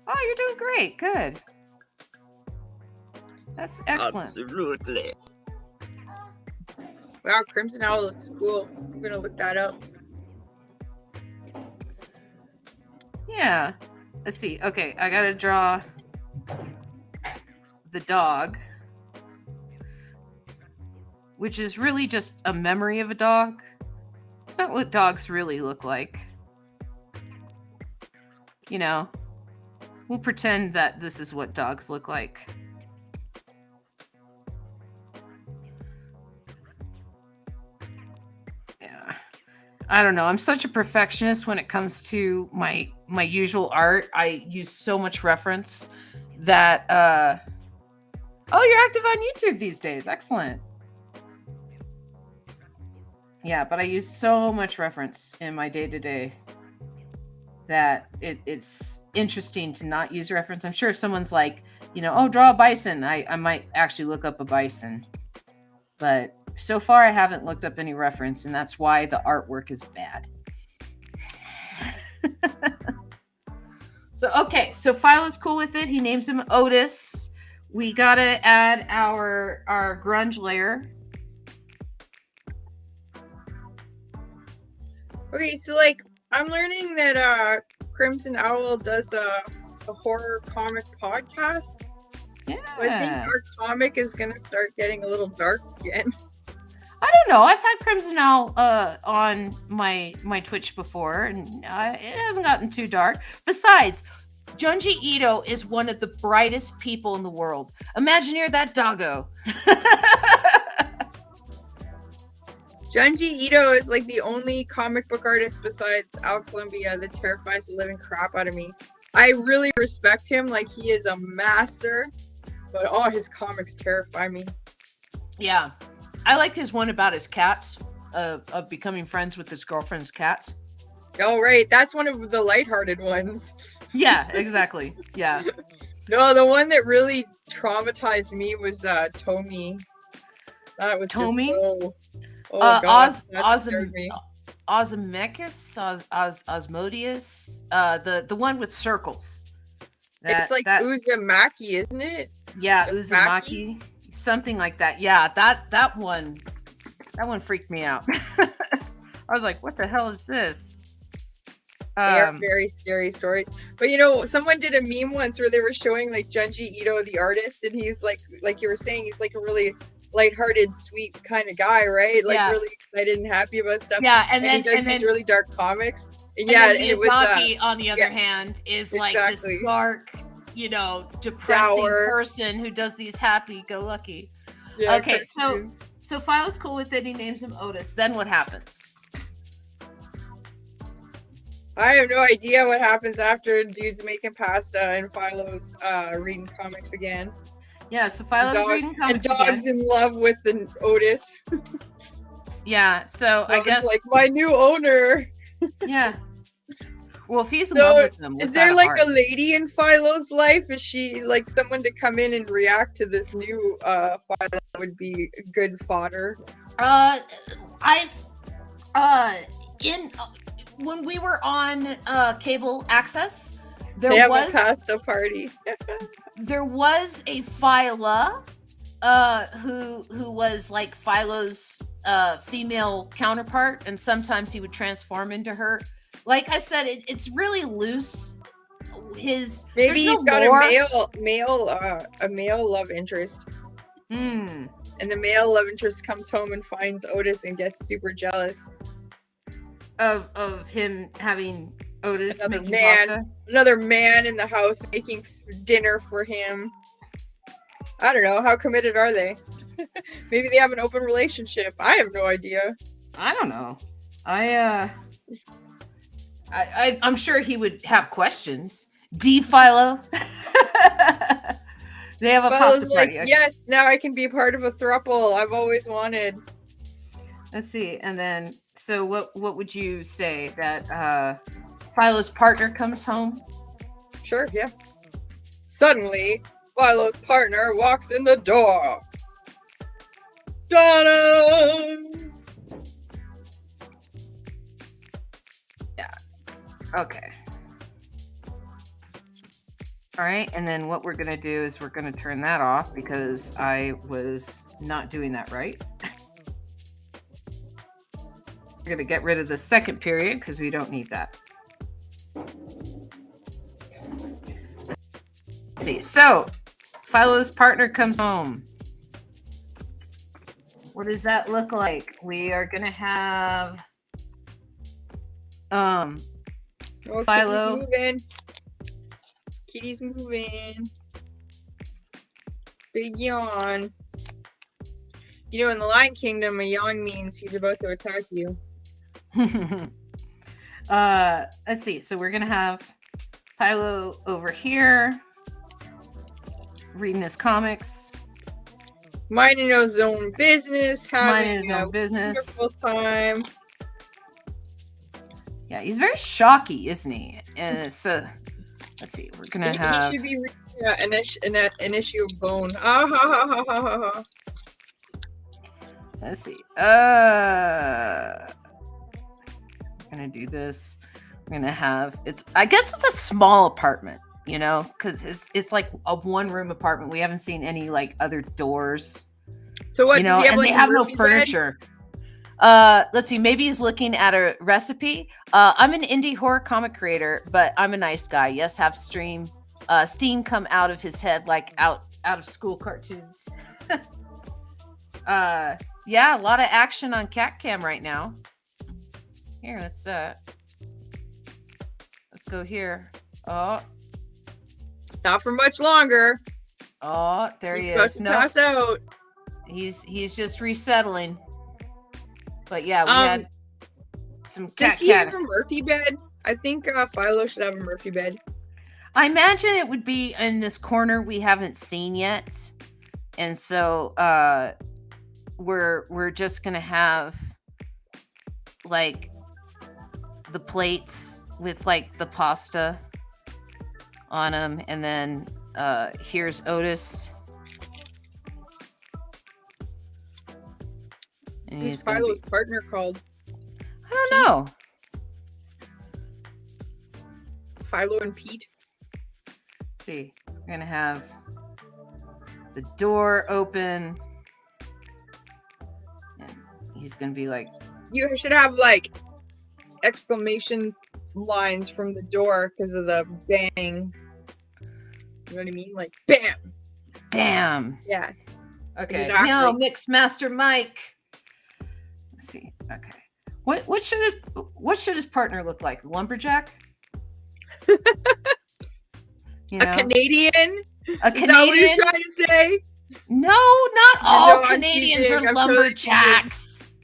Oh, you're doing great. Good. That's excellent. Absolutely. Wow, Crimson Owl looks cool. I'm gonna look that up. Yeah. Let's see. Okay, I gotta draw the dog, which is really just a memory of a dog. It's not what dogs really look like. You know, we'll pretend that this is what dogs look like. Yeah. I don't know. I'm such a perfectionist when it comes to my usual art. I use so much reference that oh, you're active on YouTube these days. Excellent. Yeah, but I use so much reference in my day-to-day that it's interesting to not use reference. I'm sure if someone's like, you know, oh, draw a bison, I might actually look up a bison. But so far I haven't looked up any reference, and that's why the artwork is bad. So Philo's cool with it. He names him Otis. We gotta add our grunge layer. Okay, so like I'm learning that Crimson Owl does a horror comic podcast. Yeah. So I think our comic is gonna start getting a little dark again. I don't know. I've had Crimson Owl on my Twitch before, and it hasn't gotten too dark. Besides, Junji Ito is one of the brightest people in the world. Imagineer that doggo. Junji Ito is like the only comic book artist besides Al Columbia that terrifies the living crap out of me. I really respect him, like he is a master, but all his comics terrify me. Yeah. I like his one about his cats, of becoming friends with his girlfriend's cats. Oh, right. That's one of the lighthearted ones. Yeah, exactly. Yeah. No, the one that really traumatized me was Tomy. That was Tomy? just so... Oh, God. Osmekis, Osmodius, the one with circles. It's like Uzumaki, isn't it? Yeah, Uzumaki, something like that. Yeah, that one freaked me out. I was like, what the hell is this? They are very scary stories. But you know, someone did a meme once where they were showing like Junji Ito, the artist, and he's like you were saying, he's like a really lighthearted, sweet kind of guy, right? Like really excited and happy about stuff. Yeah, and then he does these really dark comics. And it was on the other hand is like this dark, you know, depressing person who does these happy-go-lucky. Yeah, okay, so Philo's cool with it. He names him Otis. Then what happens? I have no idea what happens after dude's making pasta and Philo's reading comics again. Yeah, so Philo's reading comics again. And dog's in love with the Otis. Yeah, so I guess like my new owner. Yeah. Well, if he's in love with them, is there like a lady in Philo's life? Is she like someone to come in and react to this new Philo would be good fodder? When we were on cable access, there was a pasta party. There was a Phila who was like Philo's female counterpart, and sometimes he would transform into her. Like I said, it's really loose his. Maybe there's he's no got lore. a male love interest. Hmm. And the male love interest comes home and finds Otis and gets super jealous. Of him having Otis Another making man, pasta. another man in the house making dinner for him. I don't know. How committed are they? Maybe they have an open relationship. I have no idea. I don't know. I'm sure he would have questions. D Philo. They have a pasta Philo's like, party. Okay. yes, now I can be part of a throuple I've always wanted. Let's see. And then, so what would you say that Philo's partner comes home? Sure, yeah. Suddenly, Philo's partner walks in the door. Donna! Yeah. Okay. All right, and then what we're gonna do is we're gonna turn that off because I was not doing that right. We're gonna get rid of the second period because we don't need that. Let's see, so Philo's partner comes home. What does that look like? We are gonna have Oh, Philo. Kitty's moving. Kitty's moving. Big yawn. You know, in the Lion Kingdom, a yawn means he's about to attack you. Let's see. So we're gonna have Philo over here reading his comics, Minding his own business, having minding his own business. wonderful time. Yeah, he's very shocky, isn't he? And so, let's see. We're gonna He have. should be reading an issue of Bone. Ah ha ha ha ha ha ha. Let's see. We're gonna do this. We're gonna have. I guess it's a small apartment, you know, because it's like a one-room apartment. We haven't seen any like other doors. So what? You know, does he have, and like, they a have no Murphy bed? furniture. Let's see. Maybe he's looking at a recipe. I'm an indie horror comic creator, but I'm a nice guy. Yes, have steam come out of his head like out of school cartoons. Yeah, a lot of action on Cat Cam right now. Here, let's go here. Oh, Not for much longer. oh, there he He's about is. to No, pass out. he's just resettling. But yeah, we had some Does cat he have a Murphy bed? I think Philo should have a Murphy bed. I imagine it would be in this corner we haven't seen yet. And so we're just gonna have like the plates with like the pasta on them, and then here's Otis. And Who's he's gonna Philo's be, partner called? I don't know. Philo and Pete. Let's see, we're gonna have the door open, and he's gonna be like, You should have like exclamation lines from the door because of the bang. You know what I mean? Like bam. "Damn." Yeah. Okay. Exactly. No, Mixed Master Mike. Let's see. Okay. What should his partner look like? Lumberjack? You A know? Canadian? A Is that what you're Canadian? trying to say? No, not all No, I'm Canadians teasing. are I'm totally lumberjacks.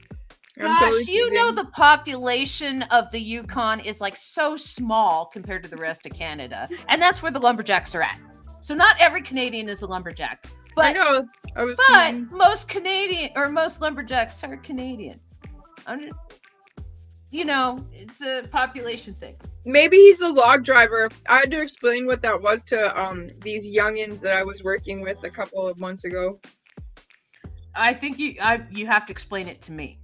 I'm Gosh, totally you know teasing. the population of the Yukon is like so small compared to the rest of Canada. And that's where the lumberjacks are at. So not every Canadian is a lumberjack. I But know. I was but teasing. most Canadian or most lumberjacks are Canadian. You know, it's a population thing. Maybe he's a log driver. I had to explain what that was to these youngins that I was working with a couple of months ago. I think you have to explain it to me.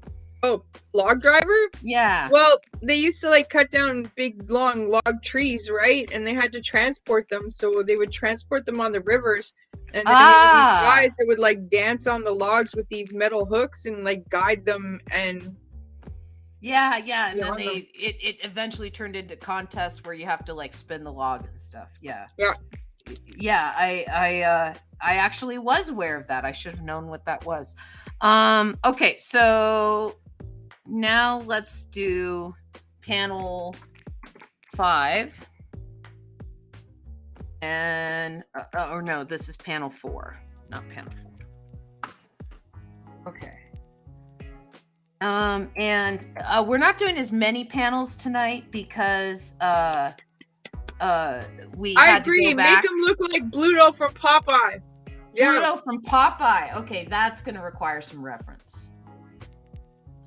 Oh, log driver? Yeah. Well, they used to like cut down big long log trees, right? And they had to transport them, so they would transport them on the rivers. And then there were these guys that would like dance on the logs with these metal hooks and like guide them and Yeah, yeah, and Yeah, then I know. it eventually turned into contests where you have to like spin the log and stuff. Yeah. Yeah. Yeah, I actually was aware of that. I should have known what that was. Okay, so now let's do panel 5. And or no, this is panel 4, not panel 4. Okay. And we're not doing as many panels tonight because we I had agree. to go Make back. him look like Bluto from Popeye. Yeah. Pluto from Popeye. Okay, that's going to require some reference.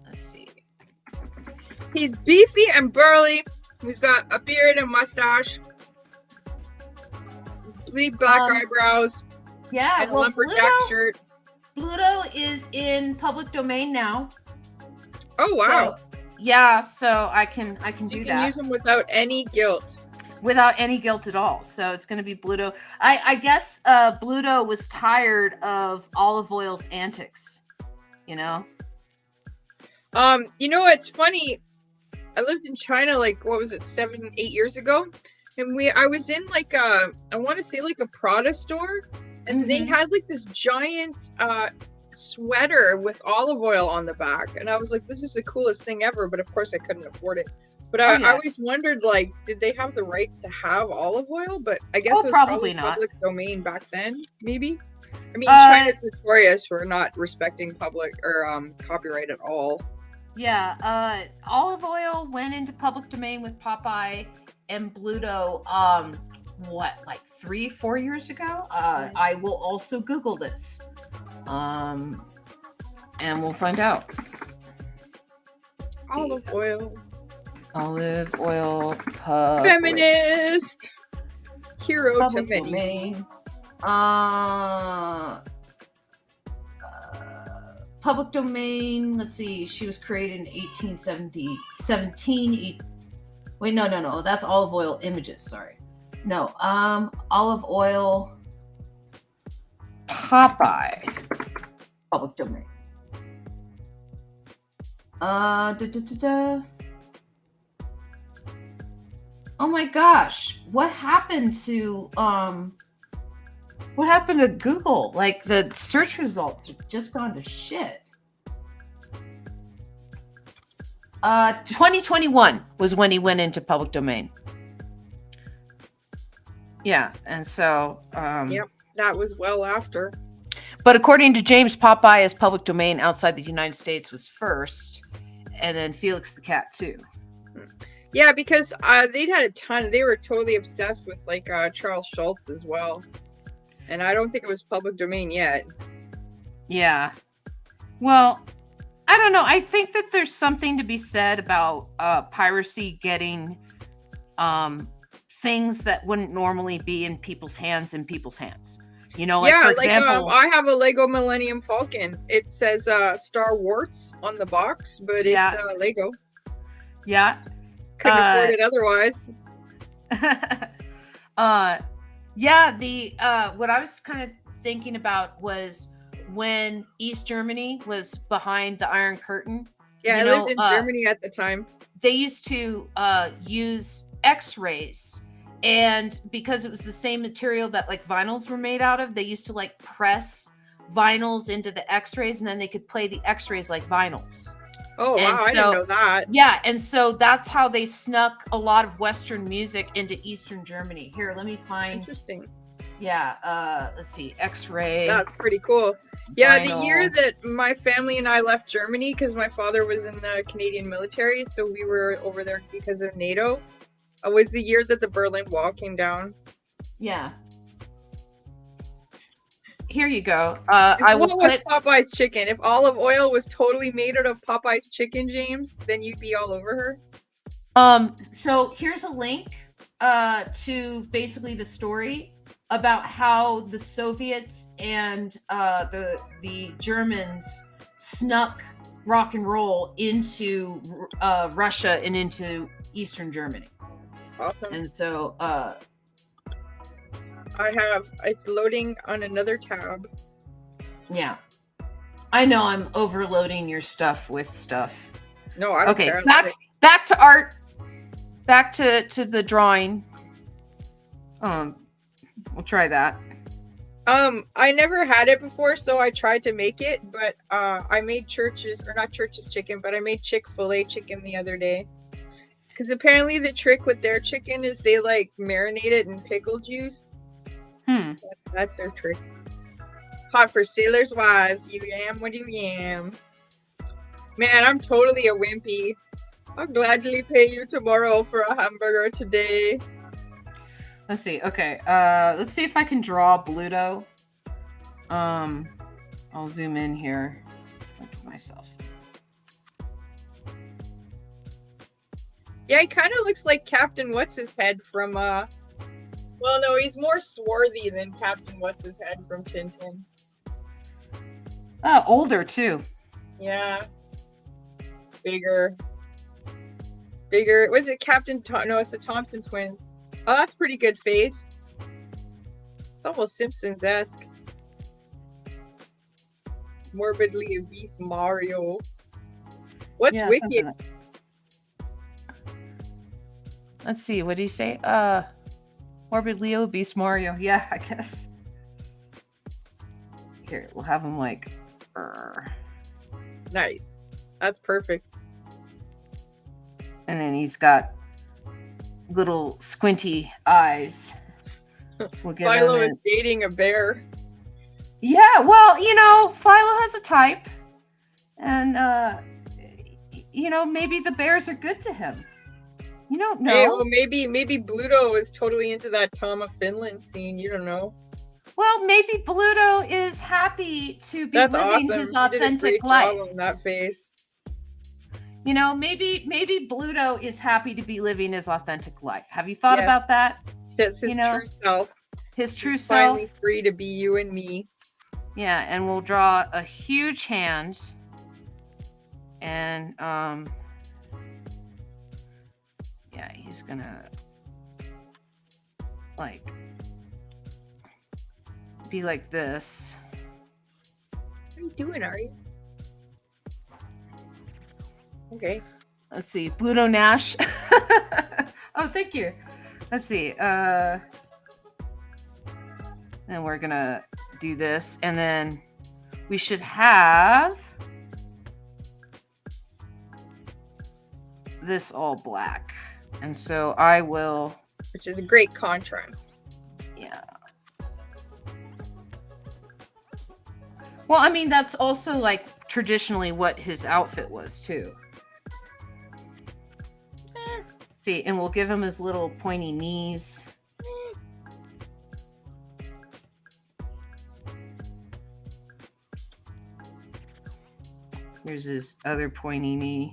Let's see. He's beefy and burly. He's got a beard and mustache. Big black eyebrows. Yeah, And a well, lumberjack shirt. Pluto is in public domain now. Oh wow. So, yeah, so I can So do you that. can use him without any guilt. Without any guilt at all. So it's going to be Bluto. I guess Bluto was tired of Olive Oil's antics, you know? You know what's funny? I lived in China like, what was it, 7, 8 years ago? And I was in like I want to say like a Prada store, and they had like this giant sweater with olive oil on the back, and I was like, this is the coolest thing ever, but of course I couldn't afford it. But I always wondered, like, did they have the rights to have olive oil? But I guess it was probably not public domain back then, maybe. I mean, China's notorious for not respecting public or copyright at all. Yeah, olive oil went into public domain with Popeye and Bluto, like 3-4 years ago? I will also Google this. And we'll find out. Olive oil. Olive oil. Feminist. Hero public to many. Domain. Public domain. Let's see. She was created in 1817. Wait, no. That's olive oil images. Sorry. No. Olive oil. Popeye. Public domain. Oh my gosh, what happened to Google? Like the search results have just gone to shit. 2021 was when he went into public domain. Yeah, and so yep, that was well after. But according to James, Popeye as public domain outside the United States was first, and then Felix the Cat too. Yeah, because they'd had a ton. They were totally obsessed with like Charles Schulz as well, and I don't think it was public domain yet. Yeah. Well, I don't know. I think that there's something to be said about piracy getting things that wouldn't normally be in people's hands. You know, like, for example, I have a Lego Millennium Falcon. It says Star Wars on the box, but it's Lego. Yeah. Couldn't afford it otherwise. What I was kind of thinking about was when East Germany was behind the Iron Curtain. Yeah, I lived in Germany at the time. They used to use X-rays, and because it was the same material that like vinyls were made out of, they used to like press vinyls into the X-rays, and then they could play the X-rays like vinyls. Oh, wow, I didn't know that. Yeah, and so that's how they snuck a lot of Western music into Eastern Germany. Here, let me find. Interesting. Yeah, let's see, X-ray. That's pretty cool. Yeah, vinyl. The year that my family and I left Germany, because my father was in the Canadian military, so we were over there because of NATO, was the year that the Berlin Wall came down. Yeah. Here you go. What was Popeye's chicken? If olive oil was totally made out of Popeye's chicken, James, then you'd be all over her. So here's a link to basically the story about how the Soviets and the Germans snuck rock and roll into Russia and into Eastern Germany. Awesome. And so it's loading on another tab. Yeah. I know I'm overloading your stuff with stuff. No, I don't Okay, care. I love back to art. Back to the drawing. We'll try that. I never had it before, so I tried to make it, but I made not Church's chicken, but I made Chick-fil-A chicken the other day. Because apparently the trick with their chicken is they like marinate it in pickle juice. That's their trick. Hot for sailors' wives. You yam, what do you yam? Man, I'm totally a wimpy. I'll gladly pay you tomorrow for a hamburger today. Let's see. Okay. Let's see if I can draw Bluto. I'll zoom in here. Look at myself. Yeah, he kind of looks like Captain What's-His-Head from, well, no, he's more swarthy than Captain What's-His-Head from Tintin. Oh, older too. Yeah. Bigger. Was it no, it's the Thompson twins. Oh, that's pretty good face. It's almost Simpsons-esque. Morbidly obese Mario. What's Wicked? Let's see. What did he say? Morbidly obese Mario. Yeah, I guess. Here, we'll have him like. Nice. That's perfect. And then he's got little squinty eyes. We'll give Philo is dating a bear. Yeah, well, Philo has a type. And, maybe the bears are good to him. You don't know. Hey, well, maybe Bluto is totally into that Tom of Finland scene. You don't know. Well, maybe Bluto is happy to be living his authentic life. Job on that face. Maybe Bluto is happy to be living his authentic life. Have you thought about that? Yes, his true self. His true self. Finally free to be you and me. Yeah, and we'll draw a huge hand. And yeah, he's gonna like be like this. What are you doing, Ari? Okay. Let's see. Bluto Nash. Oh, thank you. Let's see. Then we're gonna do this, and then we should have this all black. And so I will, which is a great contrast. Yeah. Well, I mean, that's also like traditionally what his outfit was too. See, and we'll give him his little pointy knees. Here's his other pointy knee.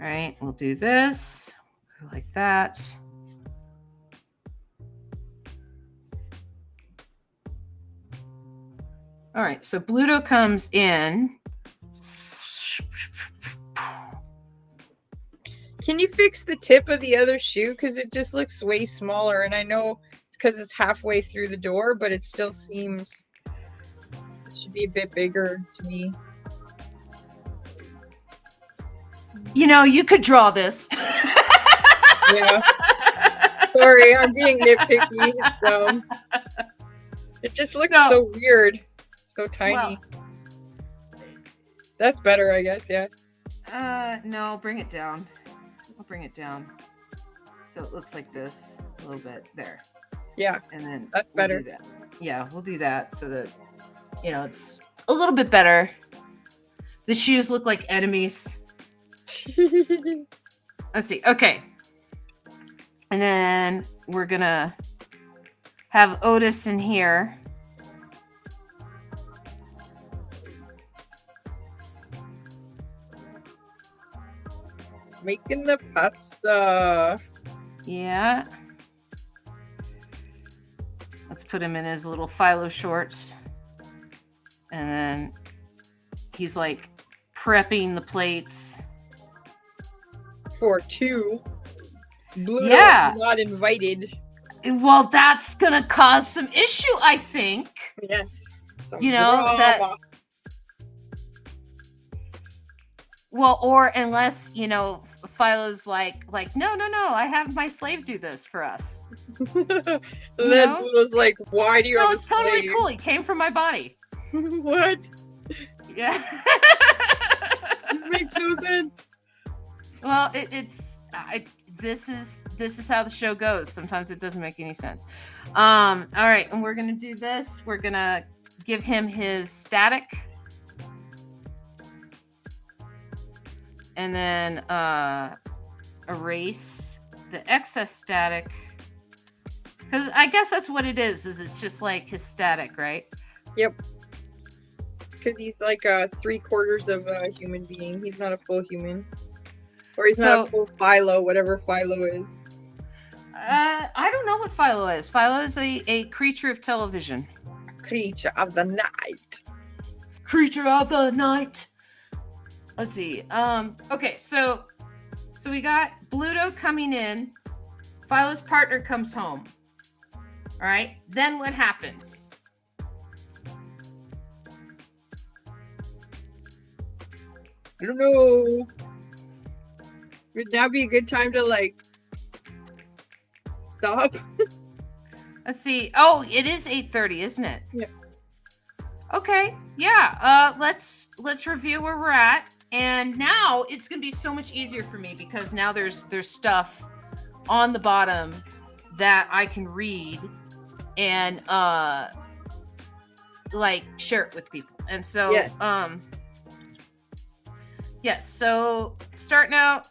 All right, we'll do this. Go like that. All right, so Bluto comes in. Can you fix the tip of the other shoe? Because it just looks way smaller. And I know it's because it's halfway through the door, but it still seems it should be a bit bigger to me. You could draw this. Yeah. Sorry, I'm being nitpicky. So it just looks so weird. So tiny. Well, that's better, I guess, yeah. No, bring it down. I'll bring it down. So it looks like this a little bit there. Yeah. And then that's better. Do that. Yeah, we'll do that so that it's a little bit better. The shoes look like enemies. Let's see. Okay. And then we're gonna have Otis in here. Making the pasta. Yeah. Let's put him in his little Philo shorts. And then he's like prepping the plates. For two. Bluto is not invited. Well, that's gonna cause some issue, I think. Yes. Some You know, that- drama. Well, or unless, you know, Philo's like, no, I have my slave do this for us. And then know? Pluto's like, why do you No, have a it's totally slave? cool. He came from my body. What? Yeah. This makes no sense. Well, this is how the show goes. Sometimes it doesn't make any sense. All right, and we're gonna do this. We're gonna give him his static, and then erase the excess static. Because I guess that's what it is. Is it's just like his static, right? Yep. Because he's like 3/4 of a human being. He's not a full human. Or he's not a full Philo, whatever Philo is. I don't know what Philo is. Philo is a creature of television. Creature of the night. Creature of the night. Let's see. Okay, so we got Bluto coming in. Philo's partner comes home. All right. Then what happens? I don't know. Would that be a good time to like stop? Let's see. Oh, it is 8:30, isn't it? Yeah. Okay. Yeah. Let's review where we're at. And now it's gonna be so much easier for me because now there's stuff on the bottom that I can read and like share it with people. And so Yes. yes, so starting out,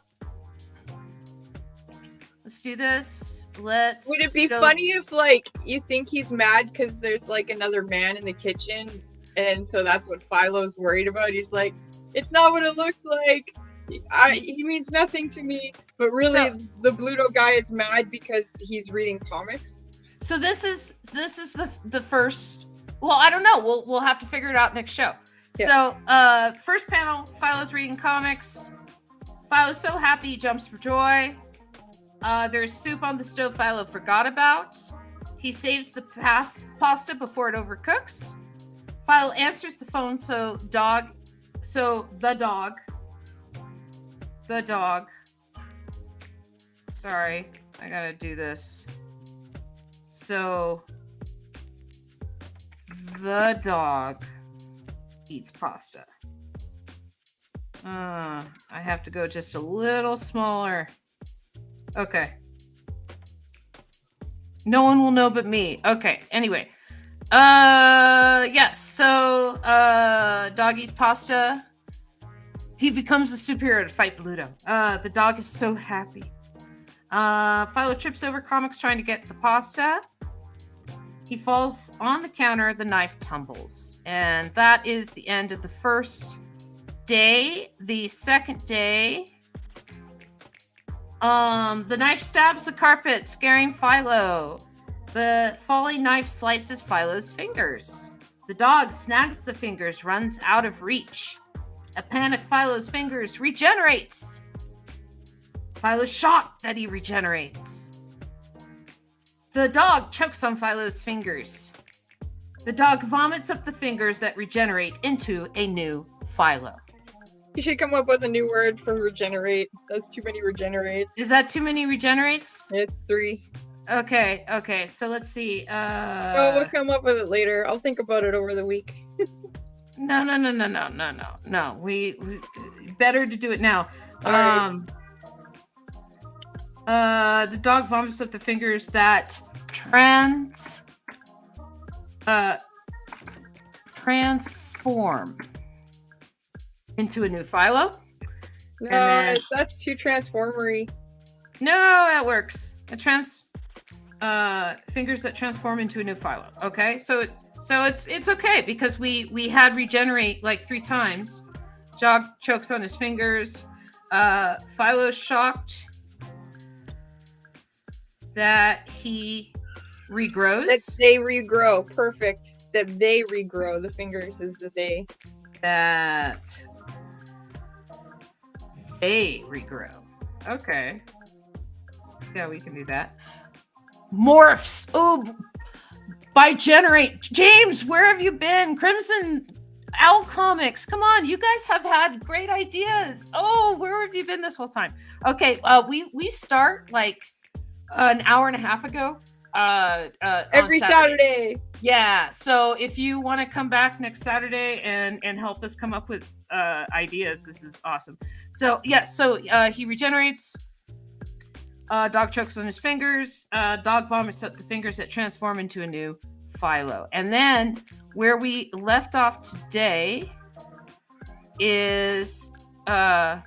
let's do this. Would it be funny if like you think he's mad because there's like another man in the kitchen, and so that's what Philo's worried about? He's like, it's not what it looks like. He means nothing to me, but really the Bluto guy is mad because he's reading comics. So this is the first. Well, I don't know. We'll have to figure it out next show. Yeah. So first panel, Philo's reading comics. Philo's so happy he jumps for joy. There's soup on the stove Philo forgot about. He saves the pasta before it overcooks. Philo answers the phone, the dog. Sorry, I gotta do this. So the dog eats pasta. I have to go just a little smaller. Okay. No one will know but me. Okay, anyway. Yes, so dog eats pasta. He becomes a superhero to fight Bluto. The dog is so happy. Philo trips over comics trying to get the pasta. He falls on the counter, the knife tumbles. And that is the end of the first day. The second day, the knife stabs the carpet, scaring Philo. The falling knife slices Philo's fingers. The dog snags the fingers, runs out of reach. A panic Philo's fingers regenerates. Philo's shocked that he regenerates. The dog chokes on Philo's fingers. The dog vomits up the fingers that regenerate into a new Philo. You should come up with a new word for regenerate. That's too many regenerates. Is that too many regenerates? It's 3. Okay. So let's see. We'll come up with it later. I'll think about it over the week. No. We better to do it now. Right. The dog vomits up the fingers that transform into a new Philo. No, that's too transformery. No, that works. Fingers that transform into a new Philo. Okay, so it's okay because we had regenerate like 3 times. Jog chokes on his fingers. Philo's shocked that he regrows. That they regrow. Perfect. That they regrow. The fingers is the they. That they regrow. Okay. Yeah, we can do that. morphs. Oh, by Generate. James, where have you been? Crimson Owl Comics. Come on, you guys have had great ideas. Oh, where have you been this whole time? Okay, we start like an hour and a half ago. Every on Saturday. Yeah, so if you want to come back next Saturday and help us come up with ideas, this is awesome. So yeah, he regenerates. Dog chokes on his fingers. Dog vomits up the fingers that transform into a new Philo. And then where we left off today is Philo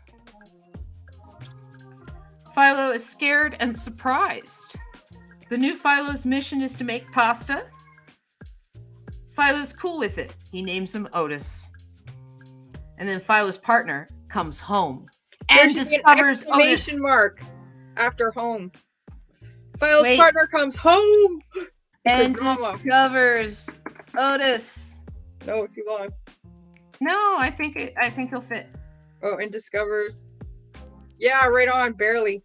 is scared and surprised. The new Philo's mission is to make pasta. Philo's cool with it. He names him Otis. And then Philo's partner comes home and discovers Otis. Mark after home. Philo's partner comes home and discovers Otis. No, too long. No, I think he'll fit. Oh, and discovers. Yeah, right on, barely.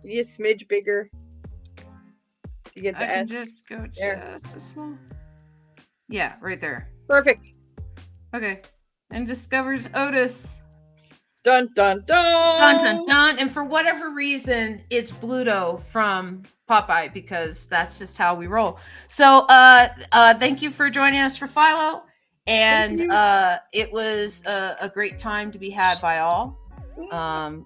You need a smidge bigger. So you get the S. I can just go just a small. Yeah, right there. Perfect. Okay. And discovers Otis. Dun dun dun. Dun dun dun. And for whatever reason, it's Bluto from Popeye because that's just how we roll. So thank you for joining us for Philo. And it was a great time to be had by all.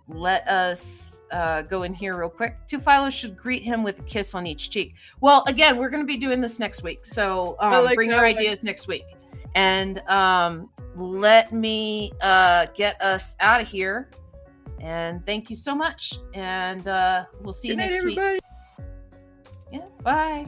Let us go in here real quick. Two Philos should greet him with a kiss on each cheek. Well, again, we're going to be doing this next week. So bring your ideas next week. And let me get us out of here. And thank you so much. And we'll see you next week. Yeah, bye.